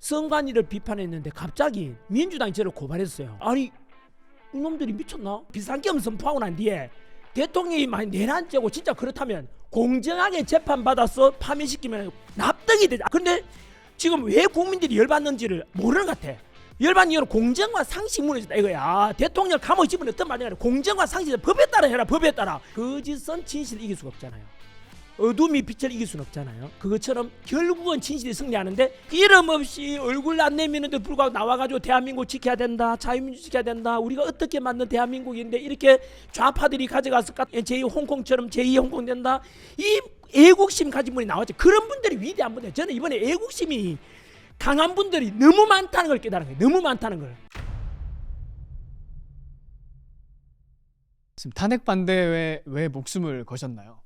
선관위를 비판했는데 갑자기 민주당이 저를 고발했어요. 아니 이놈들이 미쳤나? 비상계엄 선포하고 난 뒤에 대통령이 많이 내란죄고 진짜 그렇다면 공정하게 재판받아서 파면시키면 납득이 되자. 근데 지금 왜 국민들이 열받는지를 모르는 것 같아. 열받는 이유는 공정과 상식 무너졌다 이거야. 대통령 감옥에 집어넣은 어떤 말인가, 공정과 상식, 법에 따라 해라. 법에 따라. 거짓은 진실을 이길 수가 없잖아요. 어둠이 빛을 이길 수는 없잖아요. 그것처럼 결국은 진실이 승리하는데 이름 없이 얼굴 안 내미는데 불구하고 나와가지고 대한민국 지켜야 된다, 자유민주 지켜야 된다, 우리가 어떻게 만든 대한민국인데 이렇게 좌파들이 가져가서 제2 홍콩처럼 제2 홍콩 된다, 이 애국심 가진 분이 나왔죠. 그런 분들이 위대한 분들. 저는 이번에 애국심이 강한 분들이 너무 많다는 걸 깨달은 거예요. 너무 많다는 걸. 지금 탄핵 반대에 왜 목숨을 거셨나요?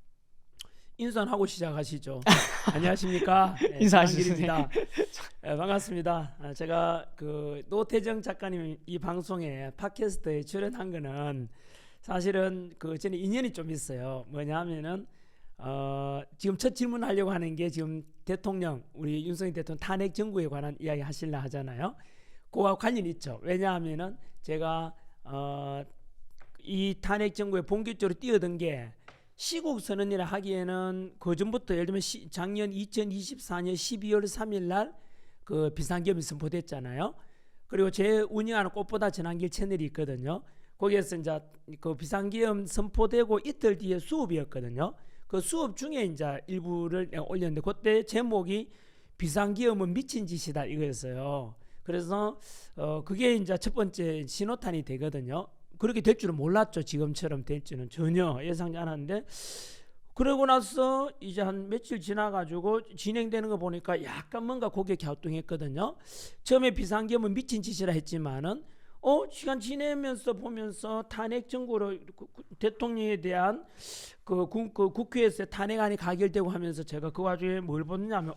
인사하고 시작하시죠. 안녕하십니까? 네, 인사하시죠. 네, 반갑습니다. 제가 그 노태정 작가님 이 방송에 팟캐스트에 출연한 거는 사실은 그 저는 인연이 좀 있어요. 뭐냐면은 지금 첫 질문하려고 하는 게 지금 대통령 우리 윤석열 대통령 탄핵 정부에 관한 이야기 하시려 하잖아요. 그와 관련이 있죠. 왜냐하면은 제가 이 탄핵 정부에 본격적으로 뛰어든 게 시국 선언이라 하기에는 그 전부터 예를 들면 작년 2024년 12월 3일 날 그 비상계엄이 선포됐잖아요. 그리고 제 운영하는 꽃보다 전환길 채널이 있거든요. 거기에서 이제 그 비상계엄 선포되고 이틀 뒤에 수업이었거든요. 그 수업 중에 이제 일부를 올렸는데 그때 제목이 비상계엄은 미친 짓이다 이거였어요. 그래서 그게 이제 첫 번째 신호탄이 되거든요. 그렇게 될 줄은 몰랐죠. 지금처럼 될 줄은 전혀 예상지 않았는데, 그러고 나서 이제 한 며칠 지나가지고 진행되는 거 보니까 약간 뭔가 고개 갸우뚱했거든요. 처음에 비상계엄은 미친 짓이라 했지만은 시간 지내면서 보면서 탄핵 정부로 대통령에 대한 그 국회에서 탄핵안이 가결되고 하면서 제가 그 와중에 뭘 보느냐면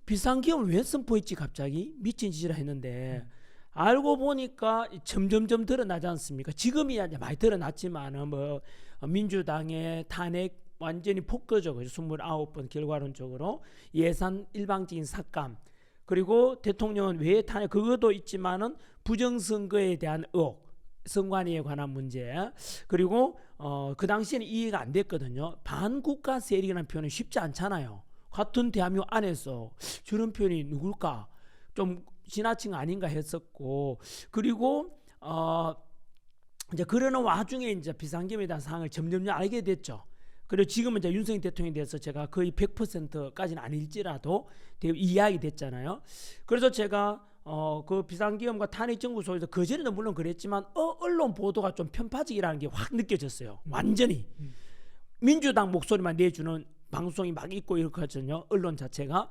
비상계엄을 왜 선포했지 갑자기 미친 짓이라 했는데 알고 보니까 점점점 드러나지 않습니까? 지금이야 많이 드러났지만은 뭐 민주당의 탄핵 완전히 폭거적으로 29번 결과론적으로 예산 일방적인 삭감, 그리고 대통령은 왜 탄핵, 그것도 있지만은 부정선거에 대한 의혹, 선관위에 관한 문제, 그리고 그 당시에는 이해가 안 됐거든요. 반국가 세력이라는 표현은 쉽지 않잖아요. 같은 대한민국 안에서 저런 표현이 누굴까? 좀 지나친 거 아닌가 했었고, 그리고 이제 그러는 와중에 이제 비상계엄에 대한 사항을 점점 알게 됐죠. 그리고 지금은 이제 윤석열 대통령에 대해서 제가 거의 100%까지는 아닐지라도 이야기 됐잖아요. 그래서 제가 그 비상계엄과 탄핵 정부 속에서 그전에도 물론 그랬지만 언론 보도가 좀 편파적이라는 게 확 느껴졌어요. 완전히 민주당 목소리만 내주는 방송이 막 있고 이렇게 하거든요. 언론 자체가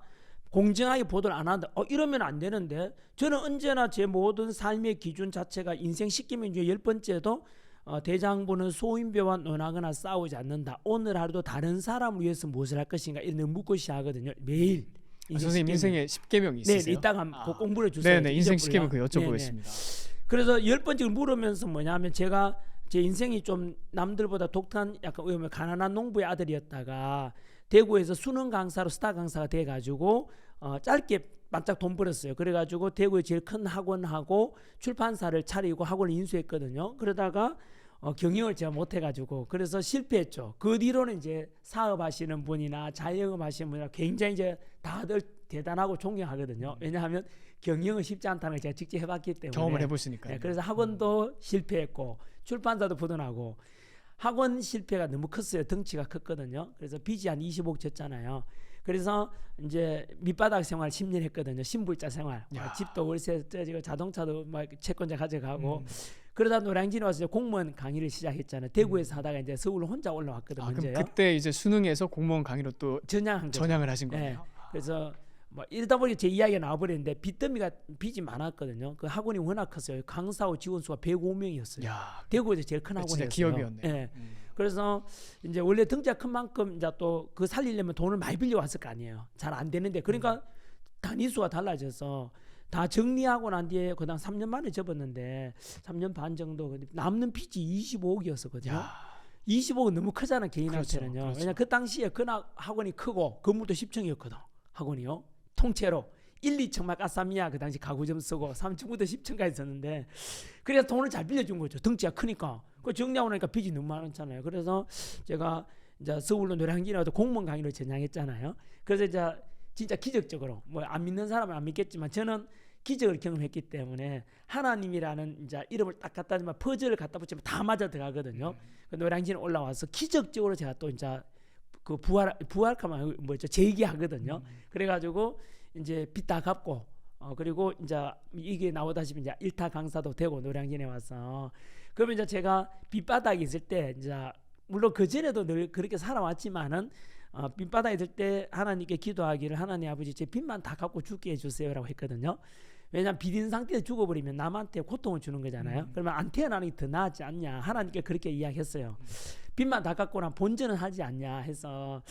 공정하게 보도를 안 한다. 이러면 안 되는데, 저는 언제나 제 모든 삶의 기준 자체가 인생 10계명 중에 10번째도 대장부는 소인배와 논하거나 싸우지 않는다. 오늘 하루도 다른 사람을 위해서 무엇을 할 것인가 이런 묻고 시작하거든요. 매일. 선생님 인생에 10계명이 있으세요? 네, 이따가 꼭 공부를 해주세요. 네네, 인생 10계명 그 여쭤보겠습니다. 네네. 그래서 10번째를 물으면서 뭐냐면, 제가 제 인생이 좀 남들보다 독특한 약간 가난한 농부의 아들이었다가 대구에서 수능 강사로 스타 강사가 돼가지고 짧게 반짝 돈 벌었어요. 그래가지고 대구에 제일 큰 학원하고 출판사를 차리고 학원을 인수했거든요. 그러다가 경영을 제가 못해가지고 그래서 실패했죠. 그 뒤로는 이제 사업하시는 분이나 자영업 하시는 분이나 굉장히 이제 다들 대단하고 존경하거든요. 왜냐하면 경영은 쉽지 않다는 걸 제가 직접 해봤기 때문에. 경험을 해보시니까요. 네, 그래서 학원도 실패했고 출판사도 부도나고, 학원 실패가 너무 컸어요. 덩치가 컸거든요. 그래서 빚이 한 20억 졌잖아요. 그래서 이제 밑바닥 생활 10년 했거든요. 신불자 생활. 집도 월세 떼지고 자동차도 막 채권자 가져가고. 그러다 노량진에 와서 공무원 강의를 시작했잖아요. 대구에서 하다가 이제 서울로 혼자 올라왔거든요. 그럼 그때 이제 수능에서 공무원 강의로 또 전향을 하신 거예요. 네. 그래서 뭐 이러다 보니 제 이야기가 나와버렸는데 빚이 많았거든요. 그 학원이 워낙 컸어요. 강사하고 직원 수가 105명이었어요. 대구에서 제일 큰 학원이었어요. 기업이었네요. 네. 그래서 이제 원래 덩치가 큰 만큼 이제 또 그 살리려면 돈을 많이 빌려왔을 거 아니에요. 잘 안 되는데, 그러니까 단위수가 달라져서 다 정리하고 난 뒤에 그다음 3년 만에 접었는데 3년 반 정도 남는 빚이 25억이었거든요. 25억은 너무 크잖아 개인한테는요. 그렇죠. 왜냐 그 당시에 그 학원이 크고 건물도 10층이었거든. 학원이요. 통째로 1, 2층만 까싸미야 그 당시 가구 좀 쓰고 3층부터 10층까지 썼는데 그래서 돈을 잘 빌려준 거죠. 덩치가 크니까. 그 정리하고 나니까 빚이 너무 많았잖아요. 그래서 제가 이제 서울로 노량진에 공무원 강의를 전향했잖아요. 그래서 이제 진짜 기적적으로 뭐 안 믿는 사람은 안 믿겠지만 저는 기적을 경험했기 때문에 하나님이라는 이제 이름을 딱 갖다 주면 퍼즐을 갖다 붙이면 다 맞아 들어가거든요. 그 노량진에 올라와서 기적적으로 제가 또 이제 그 부활하면 뭐죠 재기하거든요. 그래가지고 이제 빚 다 갚고 그리고 이제 이게 나오다시피 이제 일타 강사도 되고 노량진에 와서 그러면 이제 제가 빚바닥에 있을 때 이제 물론 그 전에도 늘 그렇게 살아왔지만은 빚바닥에 있을 때 하나님께 기도하기를 하나님 아버지 제 빚만 다 갚고 죽게 해주세요라고 했거든요. 왜냐하면 빚인 상태에서 죽어버리면 남한테 고통을 주는 거잖아요. 그러면 안 태어나는 게 더 나았지 않냐 하나님께 그렇게 이야기했어요. 빚만 다 갚고 나면 본전은 하지 않냐 해서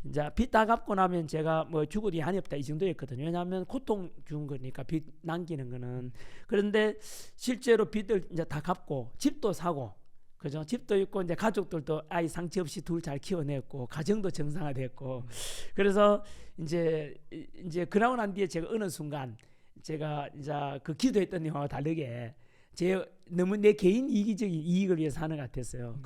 이제 빚 다 갚고 나면 제가 뭐 죽어도 한이 없다 이 정도였거든요. 왜냐하면 고통 준 거니까 빚 남기는 거는. 그런데 실제로 빚을 이제 다 갚고 집도 사고 그죠? 집도 있고 이제 가족들도 아이 상처 없이 둘 잘 키워냈고 가정도 정상화됐고 그래서 이제 그러고 난 뒤에 제가 어느 순간 제가 이제 그 기도했던 내용과 다르게 너무 내 개인 이기적인 이익을 위해서 하는 것 같았어요.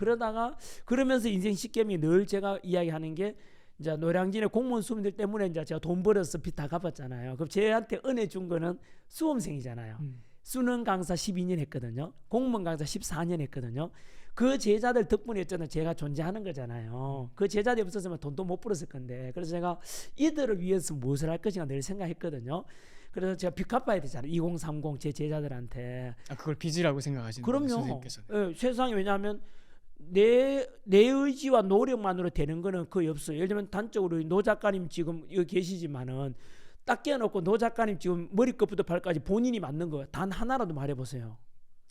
그러면서 인생 십계명이 늘 제가 이야기하는 게 이제 노량진의 공무원 수험들 때문에 이제 제가 돈 벌어서 빚 다 갚았잖아요. 그럼 저한테 은혜 준 거는 수험생이잖아요. 수능 강사 12년 했거든요. 공무원 강사 14년 했거든요. 그 제자들 덕분이었잖아요. 제가 존재하는 거잖아요. 그 제자들이 없었으면 돈도 못 벌었을 건데 그래서 제가 이들을 위해서 무엇을 할 것인가 늘 생각했거든요. 그래서 제가 빚 갚아야 되잖아요. 2030 제 제자들한테. 그걸 빚이라고 생각하시는 그럼요. 선생님께서. 예, 세상에 왜냐하면 내 의지와 노력만으로 되는 거는 거의 없어요. 예를 들면 단적으로 노 작가님 지금 여기 계시지만은 딱 깨놓고 노 작가님 지금 머리끝부터 발까지 본인이 맞는 거 단 하나라도 말해보세요.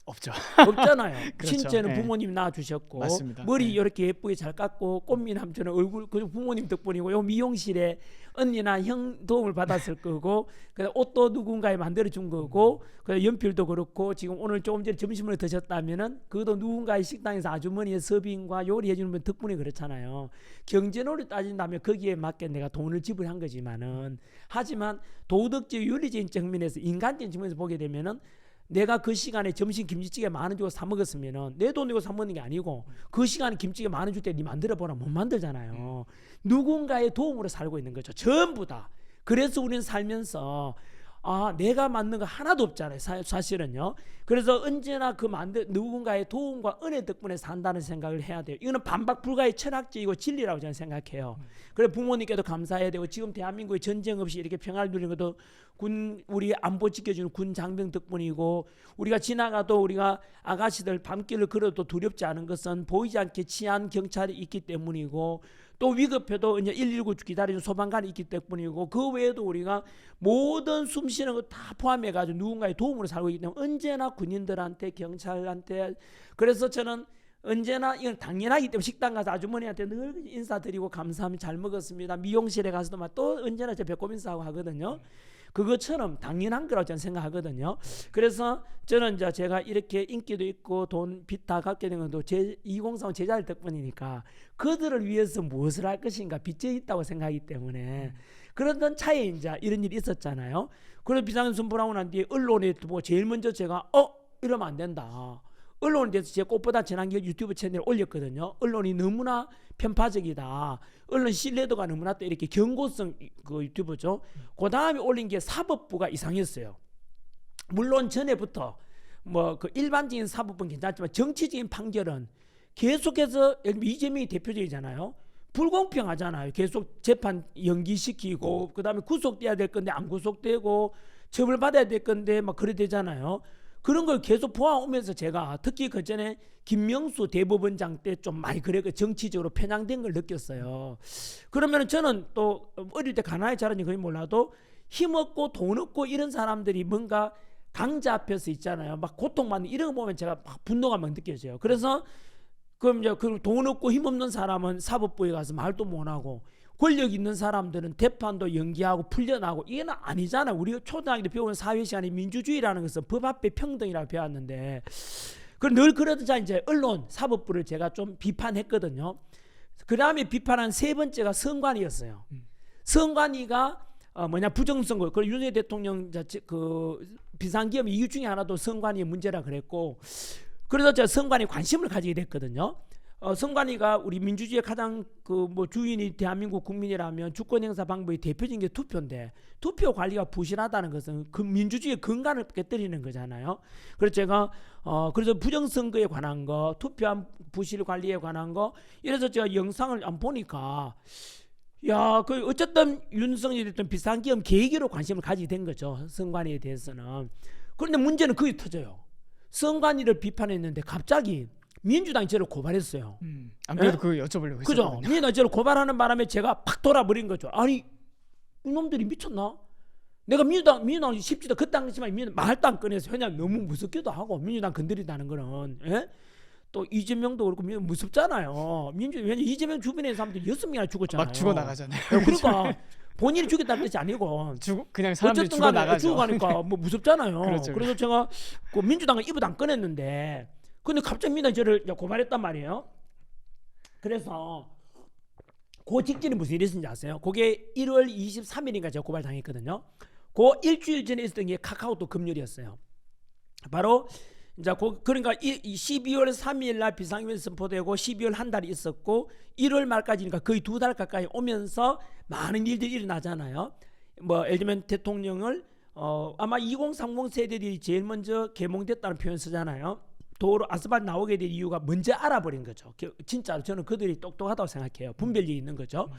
없죠. 없잖아요. 그렇죠. 신체는 네. 부모님 낳아주셨고 맞습니다. 머리 네. 이렇게 예쁘게 잘 깎고 꽃미남처럼 얼굴 그 부모님 덕분이고 요 미용실에 언니나 형 도움을 받았을 거고 그 옷도 누군가에 만들어준 거고 그 연필도 그렇고 지금 오늘 조금 전에 점심을 드셨다면은 그것도 누군가의 식당에서 아주머니의 서빙과 요리해주는 분 덕분에 그렇잖아요. 경제론을 따진다면 거기에 맞게 내가 돈을 지불한 거지만은 하지만 도덕적 윤리적인 측면에서 인간적인 측면에서 보게 되면은 내가 그 시간에 점심 김치찌개 10,000원 주고 사 먹었으면은 내 돈 내고 사 먹는 게 아니고 그 시간에 김치찌개 10,000원 줄 때 니 만들어 보라 못 만들잖아요. 누군가의 도움으로 살고 있는 거죠. 전부 다. 그래서 우리는 살면서 내가 만든 거 하나도 없잖아요. 사실은요. 그래서 언제나 누군가의 도움과 은혜 덕분에 산다는 생각을 해야 돼요. 이거는 반박 불가의 철학적이고 진리라고 저는 생각해요. 그래 부모님께도 감사해야 되고 지금 대한민국에 전쟁 없이 이렇게 평화를 누리는 것도 우리 안보 지켜주는 군 장병 덕분이고 우리가 지나가도 우리가 아가씨들 밤길을 걸어도 두렵지 않은 것은 보이지 않게 치안 경찰이 있기 때문이고 또 위급해도 이제 119 기다리는 소방관이 있기 때문이고 그 외에도 우리가 모든 숨쉬는 거 다 포함해가지고 누군가의 도움으로 살고 있기 때문에 언제나 군인들한테 경찰한테 그래서 저는 언제나 이건 당연하기 때문에 식당 가서 아주머니한테 늘 인사드리고 감사합니다 잘 먹었습니다 미용실에 가서도 막 또 언제나 저 배꼽 인사하고 하거든요. 그것처럼 당연한 거라고 저는 생각하거든요. 그래서 저는 이제 제가 이렇게 인기도 있고 돈 빚 다 갚게 된 것도 제 2035 제자들 덕분이니까 그들을 위해서 무엇을 할 것인가 빚져 있다고 생각하기 때문에 그러던 차에 이제 이런 일이 있었잖아요. 그래서 비상순불하고 난 뒤에 언론에 뭐 제일 먼저 제가 이러면 안 된다. 언론에 대해서 제 꽃보다 지난길 유튜브 채널에 올렸거든요. 언론이 너무나 편파적이다. 언론 신뢰도가 너무나 또 이렇게 경고성 그 유튜브죠. 그 다음에 올린 게 사법부가 이상했어요. 물론 전에부터 뭐 그 일반적인 사법부는 괜찮지만 정치적인 판결은 계속해서 이재명이 대표적이잖아요. 불공평하잖아요. 계속 재판 연기시키고 그다음에 구속돼야 될 건데 안 구속되고 처벌받아야 될 건데 막 그래 되잖아요. 그런 걸 계속 보아오면서 제가 특히 그 전에 김명수 대법원장 때 좀 많이 그래 정치적으로 편향된 걸 느꼈어요. 그러면 저는 또 어릴 때 가난하게 자랐는지 거의 몰라도 힘없고 돈 없고 이런 사람들이 뭔가 강자 앞에서 있잖아요. 막 고통받는 이런 거 보면 제가 막 분노가 막 느껴져요. 그래서 그럼 이제 그 돈 없고 힘없는 사람은 사법부에 가서 말도 못하고 권력 있는 사람들은 재판도 연기하고 풀려나고 이게 아니잖아요. 우리가 초등학교 때 배우는 사회 시간에 민주주의라는 것은 법 앞에 평등이라고 배웠는데 늘 그러자 이제 언론 사법부를 제가 좀 비판했거든요. 그 다음에 비판한 세 번째가 선관위였어요. 선관위가 부정선거. 그 윤석열 대통령 자체 그 비상기업 이유 중에 하나도 선관위의 문제라 그랬고, 그래서 제가 선관위 관심을 가지게 됐거든요. 선관위가 우리 민주주의의 가장 그 뭐 주인이 대한민국 국민이라면 주권 행사 방법의 대표적인 게 투표인데, 투표 관리가 부실하다는 것은 그 민주주의의 근간을 깨뜨리는 거잖아요. 그래서 제가 그래서 부정선거에 관한 거, 투표한 부실 관리에 관한 거, 이래서 제가 영상을 안 보니까 야, 그 어쨌든 윤석열이 됐던 비상기업 계획으로 관심을 가지게 된 거죠. 선관위에 대해서는. 그런데 문제는 거기 터져요. 선관위를 비판했는데 갑자기 민주당이 저를 고발했어요. 안 그래도 예? 그거 여쭤보려고 그죠? 했었거든요. 민주당이 저를 고발하는 바람에 제가 팍 돌아버린 거죠. 아니, 이놈들이 미쳤나? 내가 민주당 쉽지도 그 당시만 민주당 말도 안 꺼내서 왜냐면 너무 무섭기도 하고, 민주당 건드린다는 거는, 예? 또 이재명도 그렇고 무섭잖아요. 왜냐 이재명 주변에 사람들이 6명이나 죽었잖아요. 막 죽어 나가잖아요. 그러니까 본인이 죽였다는 뜻이 아니고 그냥 사람들이 어쨌든 죽어 간에 나가죠. 죽어가니까 뭐 무섭잖아요. 그렇죠. 그래서 제가 그 민주당은 입을 안 꺼냈는데, 근데 갑자기 민주당이 저를 고발했단 말이에요. 그래서 그 직전에 무슨 일이 있었는지 아세요? 그게 1월 23일인가 제가 고발당했거든요. 그 일주일 전에 있었던 게 카카오톡 금요일이었어요. 바로 이제 그러니까 12월 3일 날 비상계획 선포되고 12월 한 달이 있었고 1월 말까지니까 거의 2달 가까이 오면서 많은 일들이 일어나잖아요. 뭐 예를 들면 대통령을 아마 2030 세대들이 제일 먼저 계몽됐다는 표현 쓰잖아요. 도로 아스팔트 나오게 된 이유가 먼저 알아버린 거죠. 진짜로 저는 그들이 똑똑하다고 생각해요. 분별력이 있는 거죠.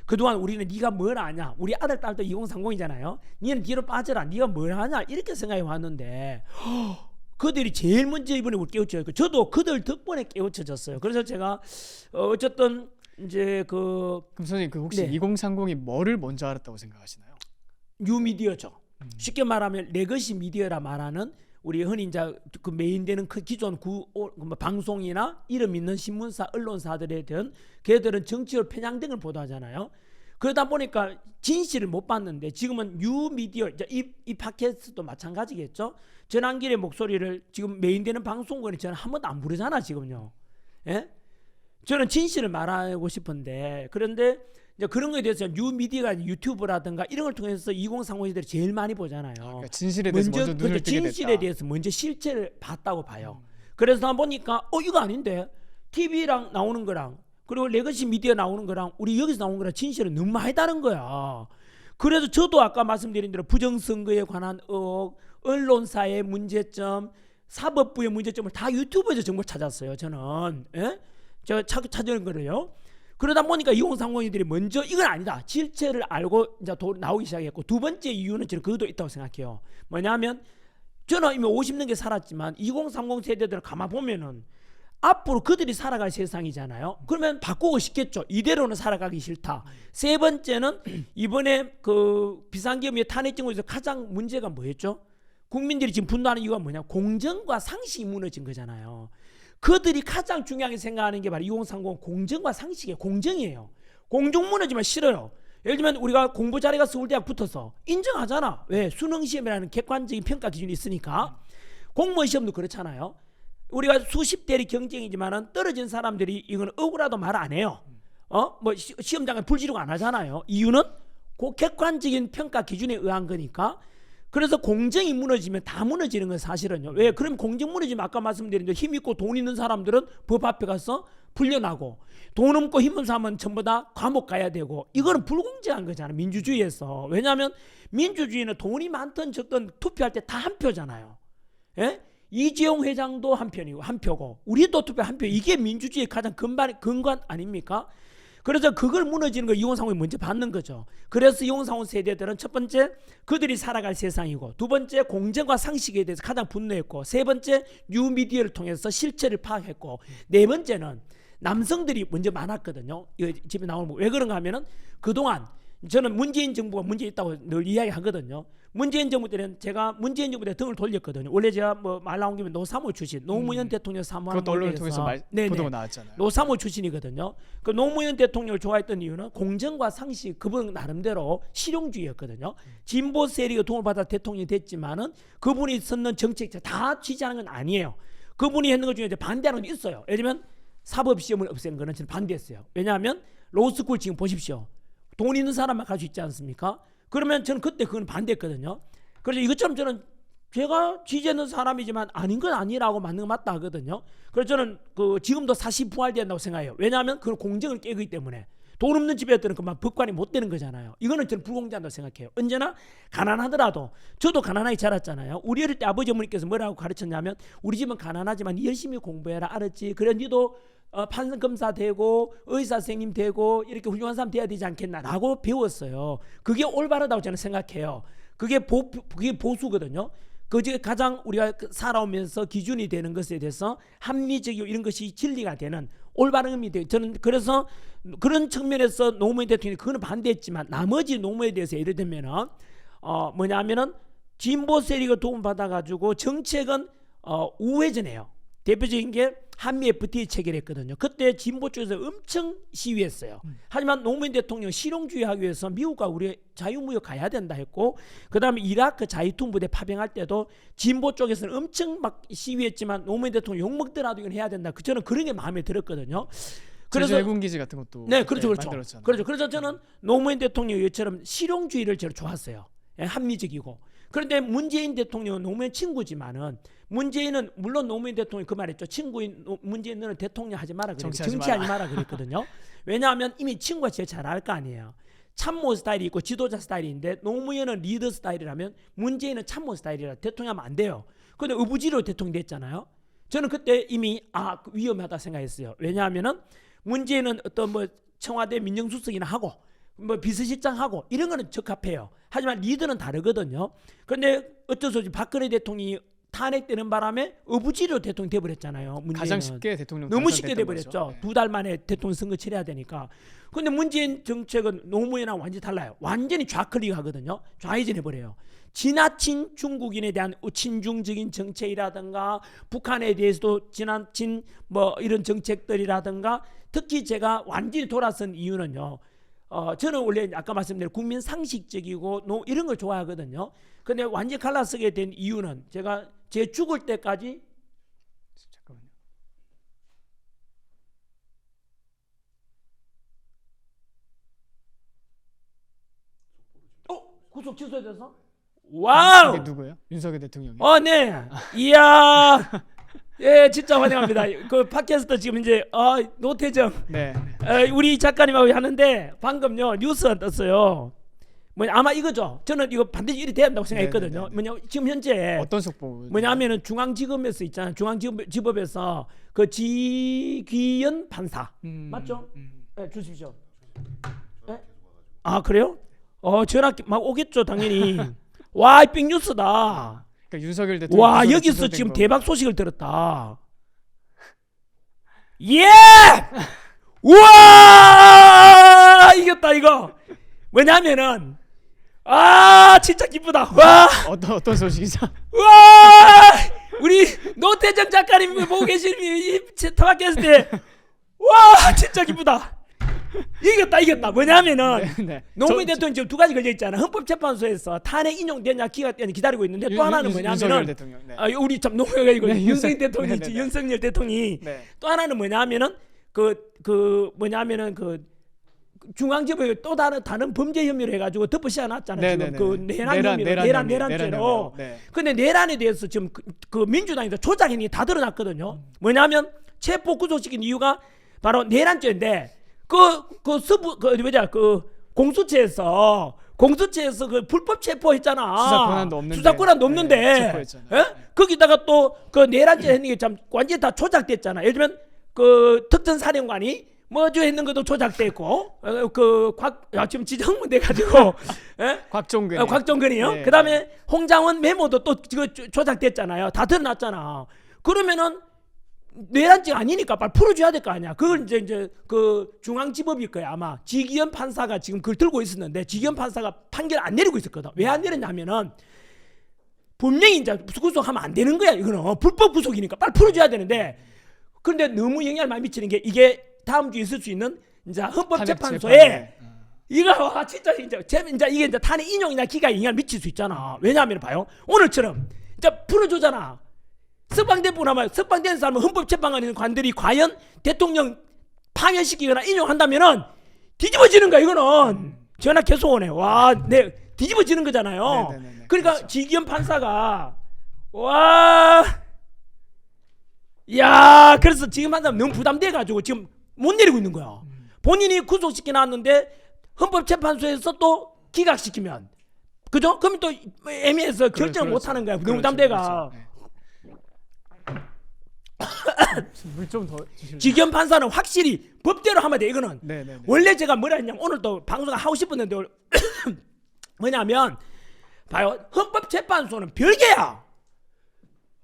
그동안 우리는 네가 뭘 아냐, 우리 아들 딸도 2030이잖아요. 니는 뒤로 빠져라, 네가 뭘 아냐, 이렇게 생각해 왔는데 그들이 제일 먼저 이번에 우리 깨우쳐요. 저도 그들 덕분에 깨우쳐졌어요. 그래서 제가 어쨌든 이제 그럼 선생님 그 혹시 네. 2030이 뭐를 먼저 알았다고 생각하시나요? 뉴미디어죠. 쉽게 말하면 레거시 미디어라 말하는 우리 흔히 이제 그 메인되는 그 기존 방송이나 이름 있는 신문사, 언론사들에 대한 걔들은 정치적 편향 등을 보도하잖아요. 그러다 보니까 진실을 못 봤는데 지금은 뉴미디어, 이 팟캐스트도 마찬가지겠죠. 전환길의 목소리를 지금 메인되는 방송국에는 저는 한 번도 안 부르잖아 지금요. 예? 저는 진실을 말하고 싶은데, 그런데 이제 그런 거에 대해서 뉴미디어가 유튜브라든가 이런 걸 통해서 2030 세대들이 제일 많이 보잖아요. 그러니까 진실에 대해서 먼저 눈을 그렇죠. 뜨게 됐다. 진실에 대해서 먼저 실체를 봤다고 봐요. 그래서 보니까 이거 아닌데 TV랑 나오는 거랑 그리고 레거시 미디어 나오는 거랑 우리 여기서 나오는 거랑 진실은 너무 많이 다른 거야. 그래서 저도 아까 말씀드린 대로 부정선거에 관한 의혹, 언론사의 문제점, 사법부의 문제점을 다 유튜브에서 정보 찾았어요. 저는 제가 찾은 거를요. 그러다 보니까 2030들이 먼저 이건 아니다, 실체를 알고 이제 나오기 시작했고, 두 번째 이유는 저는 그것도 있다고 생각해요. 뭐냐면 저는 이미 50년째 살았지만 2030 세대들을 가만 보면은 앞으로 그들이 살아갈 세상이잖아요. 그러면 바꾸고 싶겠죠. 이대로는 살아가기 싫다. 세 번째는 이번에 그 비상계엄의 탄핵 정부에서 가장 문제가 뭐였죠? 국민들이 지금 분노하는 이유가 뭐냐? 공정과 상식이 무너진 거잖아요. 그들이 가장 중요하게 생각하는 게 바로 2030 공정과 상식이에요. 공정이에요. 공정 무너지면 싫어요. 예를 들면 우리가 공부 잘해가 서울대학 붙어서 인정하잖아. 왜? 수능시험이라는 객관적인 평가 기준이 있으니까. 공무원 시험도 그렇잖아요. 우리가 수십 대리 경쟁이지만은 떨어진 사람들이 이건 억울하도 말 안 해요. 뭐 시험장에 불지르고 안 하잖아요. 이유는 그 객관적인 평가 기준에 의한 거니까. 그래서 공정이 무너지면 다 무너지는 건 사실은요. 왜? 그럼 공정 무너지면 아까 말씀드린 대로 힘 있고 돈 있는 사람들은 법 앞에 가서 풀려나고, 돈 없고 힘없는 사람은 전부 다 감옥 가야 되고, 이거는 불공정한 거잖아요. 민주주의에서. 왜냐하면 민주주의는 돈이 많든 적든 투표할 때 다 한 표잖아요. 예? 이재용 회장도 한 표고 우리도 투표 한 표. 이게 민주주의의 가장 근간 아닙니까? 그래서 그걸 무너지는 걸 2030이 먼저 받는 거죠. 그래서 2030 세대들은 첫 번째 그들이 살아갈 세상이고, 두 번째 공정과 상식에 대해서 가장 분노했고, 세 번째 뉴미디어를 통해서 실체를 파악했고, 네 번째는 남성들이 먼저 많았거든요. 집에 나오는 왜 그런가 하면은 그동안 저는 문재인 정부가 문제 있다고 늘 이야기하거든요. 문재인 정부 때는 제가 문재인 정부 때 등을 돌렸거든요. 원래 제가 뭐 말 나온 김에 노사모 출신, 노무현 대통령 사모하는 그것도 언론을 통해서 보도가 나왔잖아요. 노사모 출신이거든요. 그 노무현 대통령을 좋아했던 이유는 공정과 상식, 그분 나름대로 실용주의였거든요. 진보 세력의 도움을 받아 대통령이 됐지만은 그분이 썼는 정책 다 지지하는 건 아니에요. 그분이 했는 것 중에 이제 반대하는 건 있어요. 예를 들면 사법시험을 없애는 거는 저는 반대했어요. 왜냐하면 로스쿨 지금 보십시오. 돈 있는 사람만 갈 수 있지 않습니까? 그러면 저는 그때 그건 반대했거든요. 그래서 이것처럼 저는 제가 지지하는 사람이지만 아닌 건 아니라고 맞는 거 맞다 하거든요. 그래서 저는 그 지금도 사실 부활된다고 생각해요. 왜냐하면 그런 공정을 깨기 때문에 돈 없는 집에들은 그만 법관이 못 되는 거잖아요. 이거는 저는 불공정하다고 생각해요. 언제나 가난하더라도 저도 가난하게 자랐잖아요. 우리 어릴 때 아버지 어머니께서 뭐라고 가르쳤냐면 우리 집은 가난하지만 열심히 공부해라 알았지. 그래 니도 판사 검사 되고 의사 선생님 되고 이렇게 훌륭한 사람 돼야 되지 않겠나라고 배웠어요. 그게 올바르다고 저는 생각해요. 그게 보수거든요. 그게 가장 우리가 살아오면서 기준이 되는 것에 대해서 합리적이고 이런 것이 진리가 되는 올바른 의미 돼요. 저는 그래서 그런 측면에서 노무현 대통령이 그거는 반대했지만 나머지 노무현에 대해서 예를 들면은 뭐냐면은 진보 세력을 도움받아 가지고 정책은 우회전해요. 대표적인 게 한미 FTA 체결했거든요. 그때 진보 쪽에서 엄청 시위했어요. 하지만 노무현 대통령 실용주의 하기 위해서 미국과 우리 자유무역 가야 된다 했고, 그 다음에 이라크 자유통부대 파병할 때도 진보 쪽에서는 엄청 막 시위했지만 노무현 대통령 욕먹더라도 이건 해야 된다. 저는 그런 게 마음에 들었거든요. 그래서 해군기지 같은 것도 네, 그렇죠. 만들었잖아요. 그렇죠. 그래서 저는 노무현 대통령처럼 실용주의를 저는 좋았어요. 합리적이고. 그런데 문재인 대통령은 노무현 친구지만은 문재인은 물론 노무현 대통령이 그 말했죠. 친구인 문재인 너는 대통령 하지 마라 그랬고 정치하지 마라 그랬거든요. 왜냐하면 이미 친구가 제일 잘 알 거 아니에요. 참모 스타일이 있고 지도자 스타일인데 노무현은 리더 스타일이라면 문재인은 참모 스타일이라 대통령하면 안 돼요. 그런데 의부지로 대통령 됐잖아요. 저는 그때 이미 위험하다 생각했어요. 왜냐하면은 문재인은 어떤 뭐 청와대 민정수석이나 하고 뭐 비서실장 하고 이런 거는 적합해요. 하지만 리더는 다르거든요. 그런데 어쩔 수 없이 박근혜 대통령이 탄핵되는 바람에 의부지로 대통령 돼버렸잖아요. 문재인은 가장 쉽게 대통령 너무 쉽게 돼버렸죠. 네. 2달 만에 대통령 선거 치러야 되니까. 그런데 문재인 정책은 노무현이랑 완전히 달라요. 완전히 좌클릭하거든요. 좌회전해버려요. 지나친 중국인에 대한 친중적인 정책이라든가 북한에 대해서도 지나친 뭐 이런 정책들이라든가 특히 제가 완전히 돌아선 이유는요. 저는 원래 아까 말씀드린 국민 상식적이고 이런 걸 좋아하거든요. 근데 완전히 갈라서게 된 이유는 제가 제 죽을 때까지 잠깐만요. 구속 취소돼서? 와우! 이게 누구예요? 윤석열 대통령이. 네. 이야. 예, 진짜 환영합니다. 그 팟캐스트 지금 이제 노태정 네. 우리 작가님하고 하는데 방금요 뉴스가 떴어요. 아마 이거죠. 저는 이거 반드시 일이 돼야 한다고 생각했거든요. 뭐냐 지금 현재 어떤 속보? 뭐냐면은 중앙지검에서 있잖아요. 중앙지법에서 그 지귀현 판사 맞죠? 네, 주십시오. 네? 그래요? 전화 막 오겠죠 당연히. 와, 빅뉴스다. 그러니까 윤석열 대통령. 와, 여기서 지금 거. 대박 소식을 들었다. 예! 우와! 이겼다 이거. 뭐냐면은 진짜 기쁘다. 와! 어떤 소식이죠? 와! 우리 노태정 작가님 보고 계신 이 팟캐스트에 와, 진짜 기쁘다. 이겼다. 뭐냐면은 노무현 대통령 지금 두 가지 걸려 있잖아. 헌법재판소에서 탄핵 인용되냐 기다리고 있는데 또 하나는 뭐냐면은 대통령. 우리 참 노무현가 이거 윤석열 대통령이 있지. 윤석열 대통령이 또 하나는 뭐냐면은 뭐냐면은 중앙지법에 또 다른 범죄 혐의로 해가지고 덮어 씌워놨잖아요. 지금 그 내란죄로. 근데 내란에 대해서 지금 그 민주당이 조작행위 다 드러났거든요. 뭐냐면 체포 구속시킨 이유가 바로 내란죄인데 공수처에서 그 불법 체포했잖아. 수사권한도 없는데. 거기다가 또 그 내란죄 했는 게 참 완전히 다 조작됐잖아. 예를 들면 그 특전사령관이 뭐죠 했는 것도 조작됐고 지금 지정문 돼가지고 곽종근이요. 네. 그다음에 홍장원 메모도 또 조작됐잖아요. 다 드러났잖아. 그러면은 내란죄가 아니니까 빨리 풀어줘야 될 거 아니야. 그걸 이제 그 중앙지법일 거야 아마. 지기현 판사가 지금 그걸 들고 있었는데 지기현 판사가 판결 안 내리고 있었거든. 왜 안 내렸냐면은 분명히 이제 구속하면 안 되는 거야. 이거는 불법 구속이니까 빨리 풀어줘야 되는데. 그런데 너무 영향을 많이 미치는 게 이게 다음 주에 있을 수 있는 이제 헌법재판소에 이거 진짜 이제 이게 이제 탄핵 인용이나 기각에 영향을 미칠 수 있잖아. 왜냐하면 봐요. 오늘처럼 이제 풀어주잖아. 석방된 사람은 헌법재판관 관들이 과연 대통령 파면시키거나 인용한다면은 뒤집어지는 거야. 이거는 전화 계속 오네. 와, 뒤집어지는 거잖아요. 네네네네. 그러니까 그렇죠. 지기현 판사가 와, 야, 그래서 지금 판사는 너무 부담돼가지고 지금 못 내리고 있는 거야. 본인이 구속시켜 놨는데 헌법재판소에서 또 기각시키면, 그죠? 그럼 또 애매해서 결정을 못 하는 거야. 너무 부담돼가. 물 좀 더 주실래요? 지기현 판사는 확실히 법대로 하면 돼. 이거는 네네네. 원래 제가 뭐라 했냐면 오늘 또 방송 하고 싶었는데 뭐냐면 봐요, 헌법재판소는 별개야.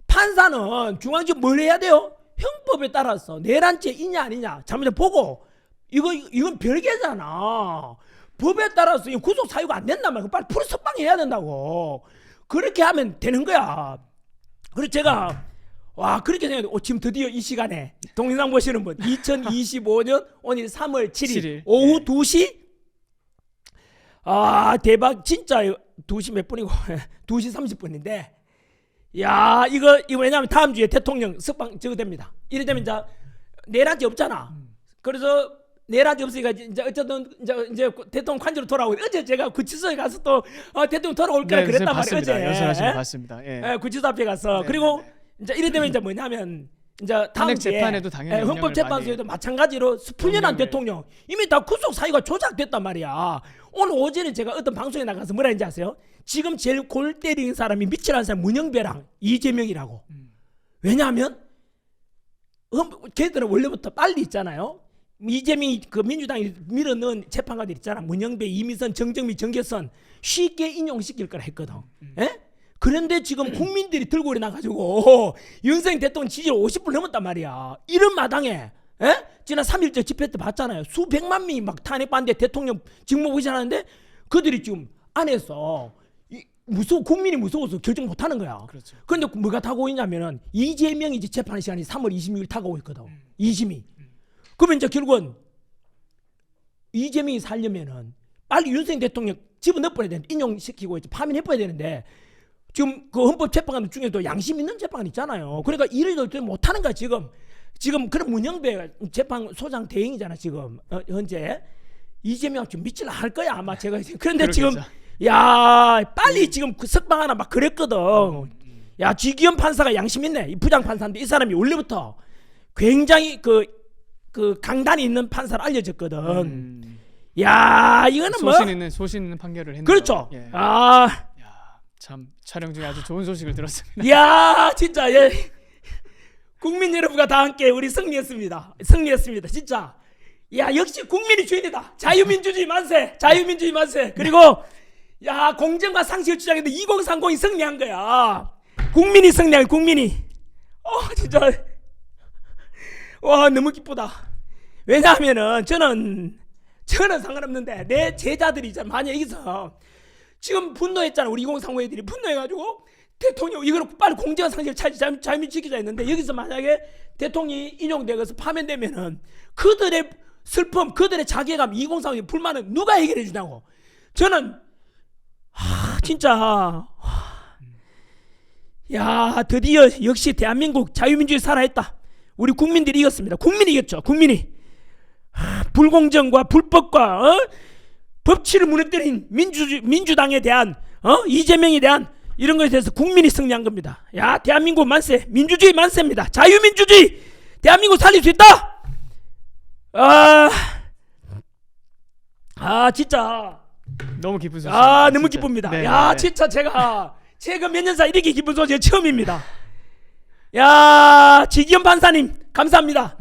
판사는 중앙지법 뭘 해야 돼요? 형법에 따라서 내란죄 있냐 아니냐 잘못 보고, 이건 별개잖아. 법에 따라서 구속 사유가 안 된단 말이야. 빨리 풀 석방해야 된다고. 그렇게 하면 되는 거야. 그래서 제가 와, 그렇게 생각해. 지금 드디어 이 시간에 동영상 보시는 분 2025년 오늘 3월 7일 오후 2시, 아 대박. 진짜 2시 몇 분이고 2시 30분인데 야, 이거 왜냐면 다음 주에 대통령 석방 저거 됩니다. 이래 되면 이제 내란죄 없잖아. 그래서 내란죄 없으니까 이제 어쨌든 이제 대통령 관저로 돌아오고, 어제 제가 구치소에 가서 또 대통령 돌아올 거라 그랬단 말이에요. 어제 연설하신 거 봤습니다. 예. 구치소 앞에 가서. 그리고 이제 이래 되면 이제 뭐냐면 이제 다음 탄핵 주에 재판에도 당연히 헌법재판소에도 마찬가지로 스풀려난 대통령 이미 다 구속 사유가 조작됐단 말이야. 오늘 오전에 제가 어떤 방송에 나가서 뭐라 했는지 아세요? 지금 제일 골 때리는 사람이 미치라는 사람 문영배랑 이재명이라고. 왜냐하면 걔들은 원래부터 빨리 있잖아요. 이재명이 그 민주당이 밀어넣은 재판관들 있잖아. 문영배, 이미선, 정정미, 정계선 쉽게 인용시킬 거라 했거든. 예? 그런데 지금 국민들이 들고 일어나가지고 윤석열 대통령 지지율 50% 넘었단 말이야. 이런 마당에, 예? 지난 3.1절 집회 때 봤잖아요. 수백만 명이 막 탄핵 반대 대통령 직무 부실하는데 그들이 지금 안에서 무서워, 국민이 무서워서 결정 못하는 거야. 그렇죠. 그런데 뭐가 타고 있냐면은 이재명이 이제 재판 시간이 3월 26일 타고 있거든. 이심이. 그러면 이제 결국은 이재명이 살려면은 빨리 윤석열 대통령 집어넣어버려야 되는데, 인용시키고 이제 파면해버려야 되는데, 지금 그 헌법재판관 중에도 양심 있는 재판관 있잖아요. 그러니까 일을 못하는 거야 지금. 그런 문영배 재판소장 대행이잖아 지금. 현재 이재명 좀 믿질 할 거야 아마 제가. 그런데 그러겠죠. 지금 야 빨리 지금 그 석방하나 막 그랬거든. 야, 지기현 판사가 양심 있네. 이 부장 판사인데 이 사람이 원래부터 굉장히 그 강단이 있는 판사로 알려졌거든. 야, 이거는 뭐 소신 있는 판결을 했네요. 그렇죠. 예. 아, 참 촬영 중에 아주 좋은 소식을 들었습니다. 야, 진짜 예. 국민 여러분과 다 함께 우리 승리했습니다. 진짜. 야, 역시 국민이 주인이다. 자유민주주의 만세. 자유민주주의 만세. 그리고 야, 공정과 상식을 주장했는데 2030이 승리한 거야. 국민이 승리한 거야, 국민이. 진짜 와, 너무 기쁘다. 왜냐하면은 저는 상관없는데 내 제자들이 만약 여기서 지금 분노했잖아. 우리 2030 애들이 분노해가지고 대통령 이거는 빨리 공정한 상식을 찾지, 자유민주 지키자 했는데, 여기서 만약에 대통령이 인용되어서 파면되면은 그들의 슬픔, 그들의 자괴감, 2030 불만은 누가 해결해 주냐고. 저는 진짜 야, 드디어 역시 대한민국 자유민주주의 살아있다. 우리 국민들이 이겼습니다. 국민이 이겼죠. 국민이 불공정과 불법과 법치를 무너뜨린 민주당에 대한 이재명에 대한 이런 것에 대해서 국민이 승리한 겁니다. 야, 대한민국 만세, 민주주의 만세입니다. 자유민주주의, 대한민국 살릴 수 있다. 진짜 너무 기쁜 소식. 너무 기쁩니다. 네, 야, 네. 진짜 제가 최근 몇 년사 이렇게 기쁜 소식이 처음입니다. 야, 지기현 판사님 감사합니다.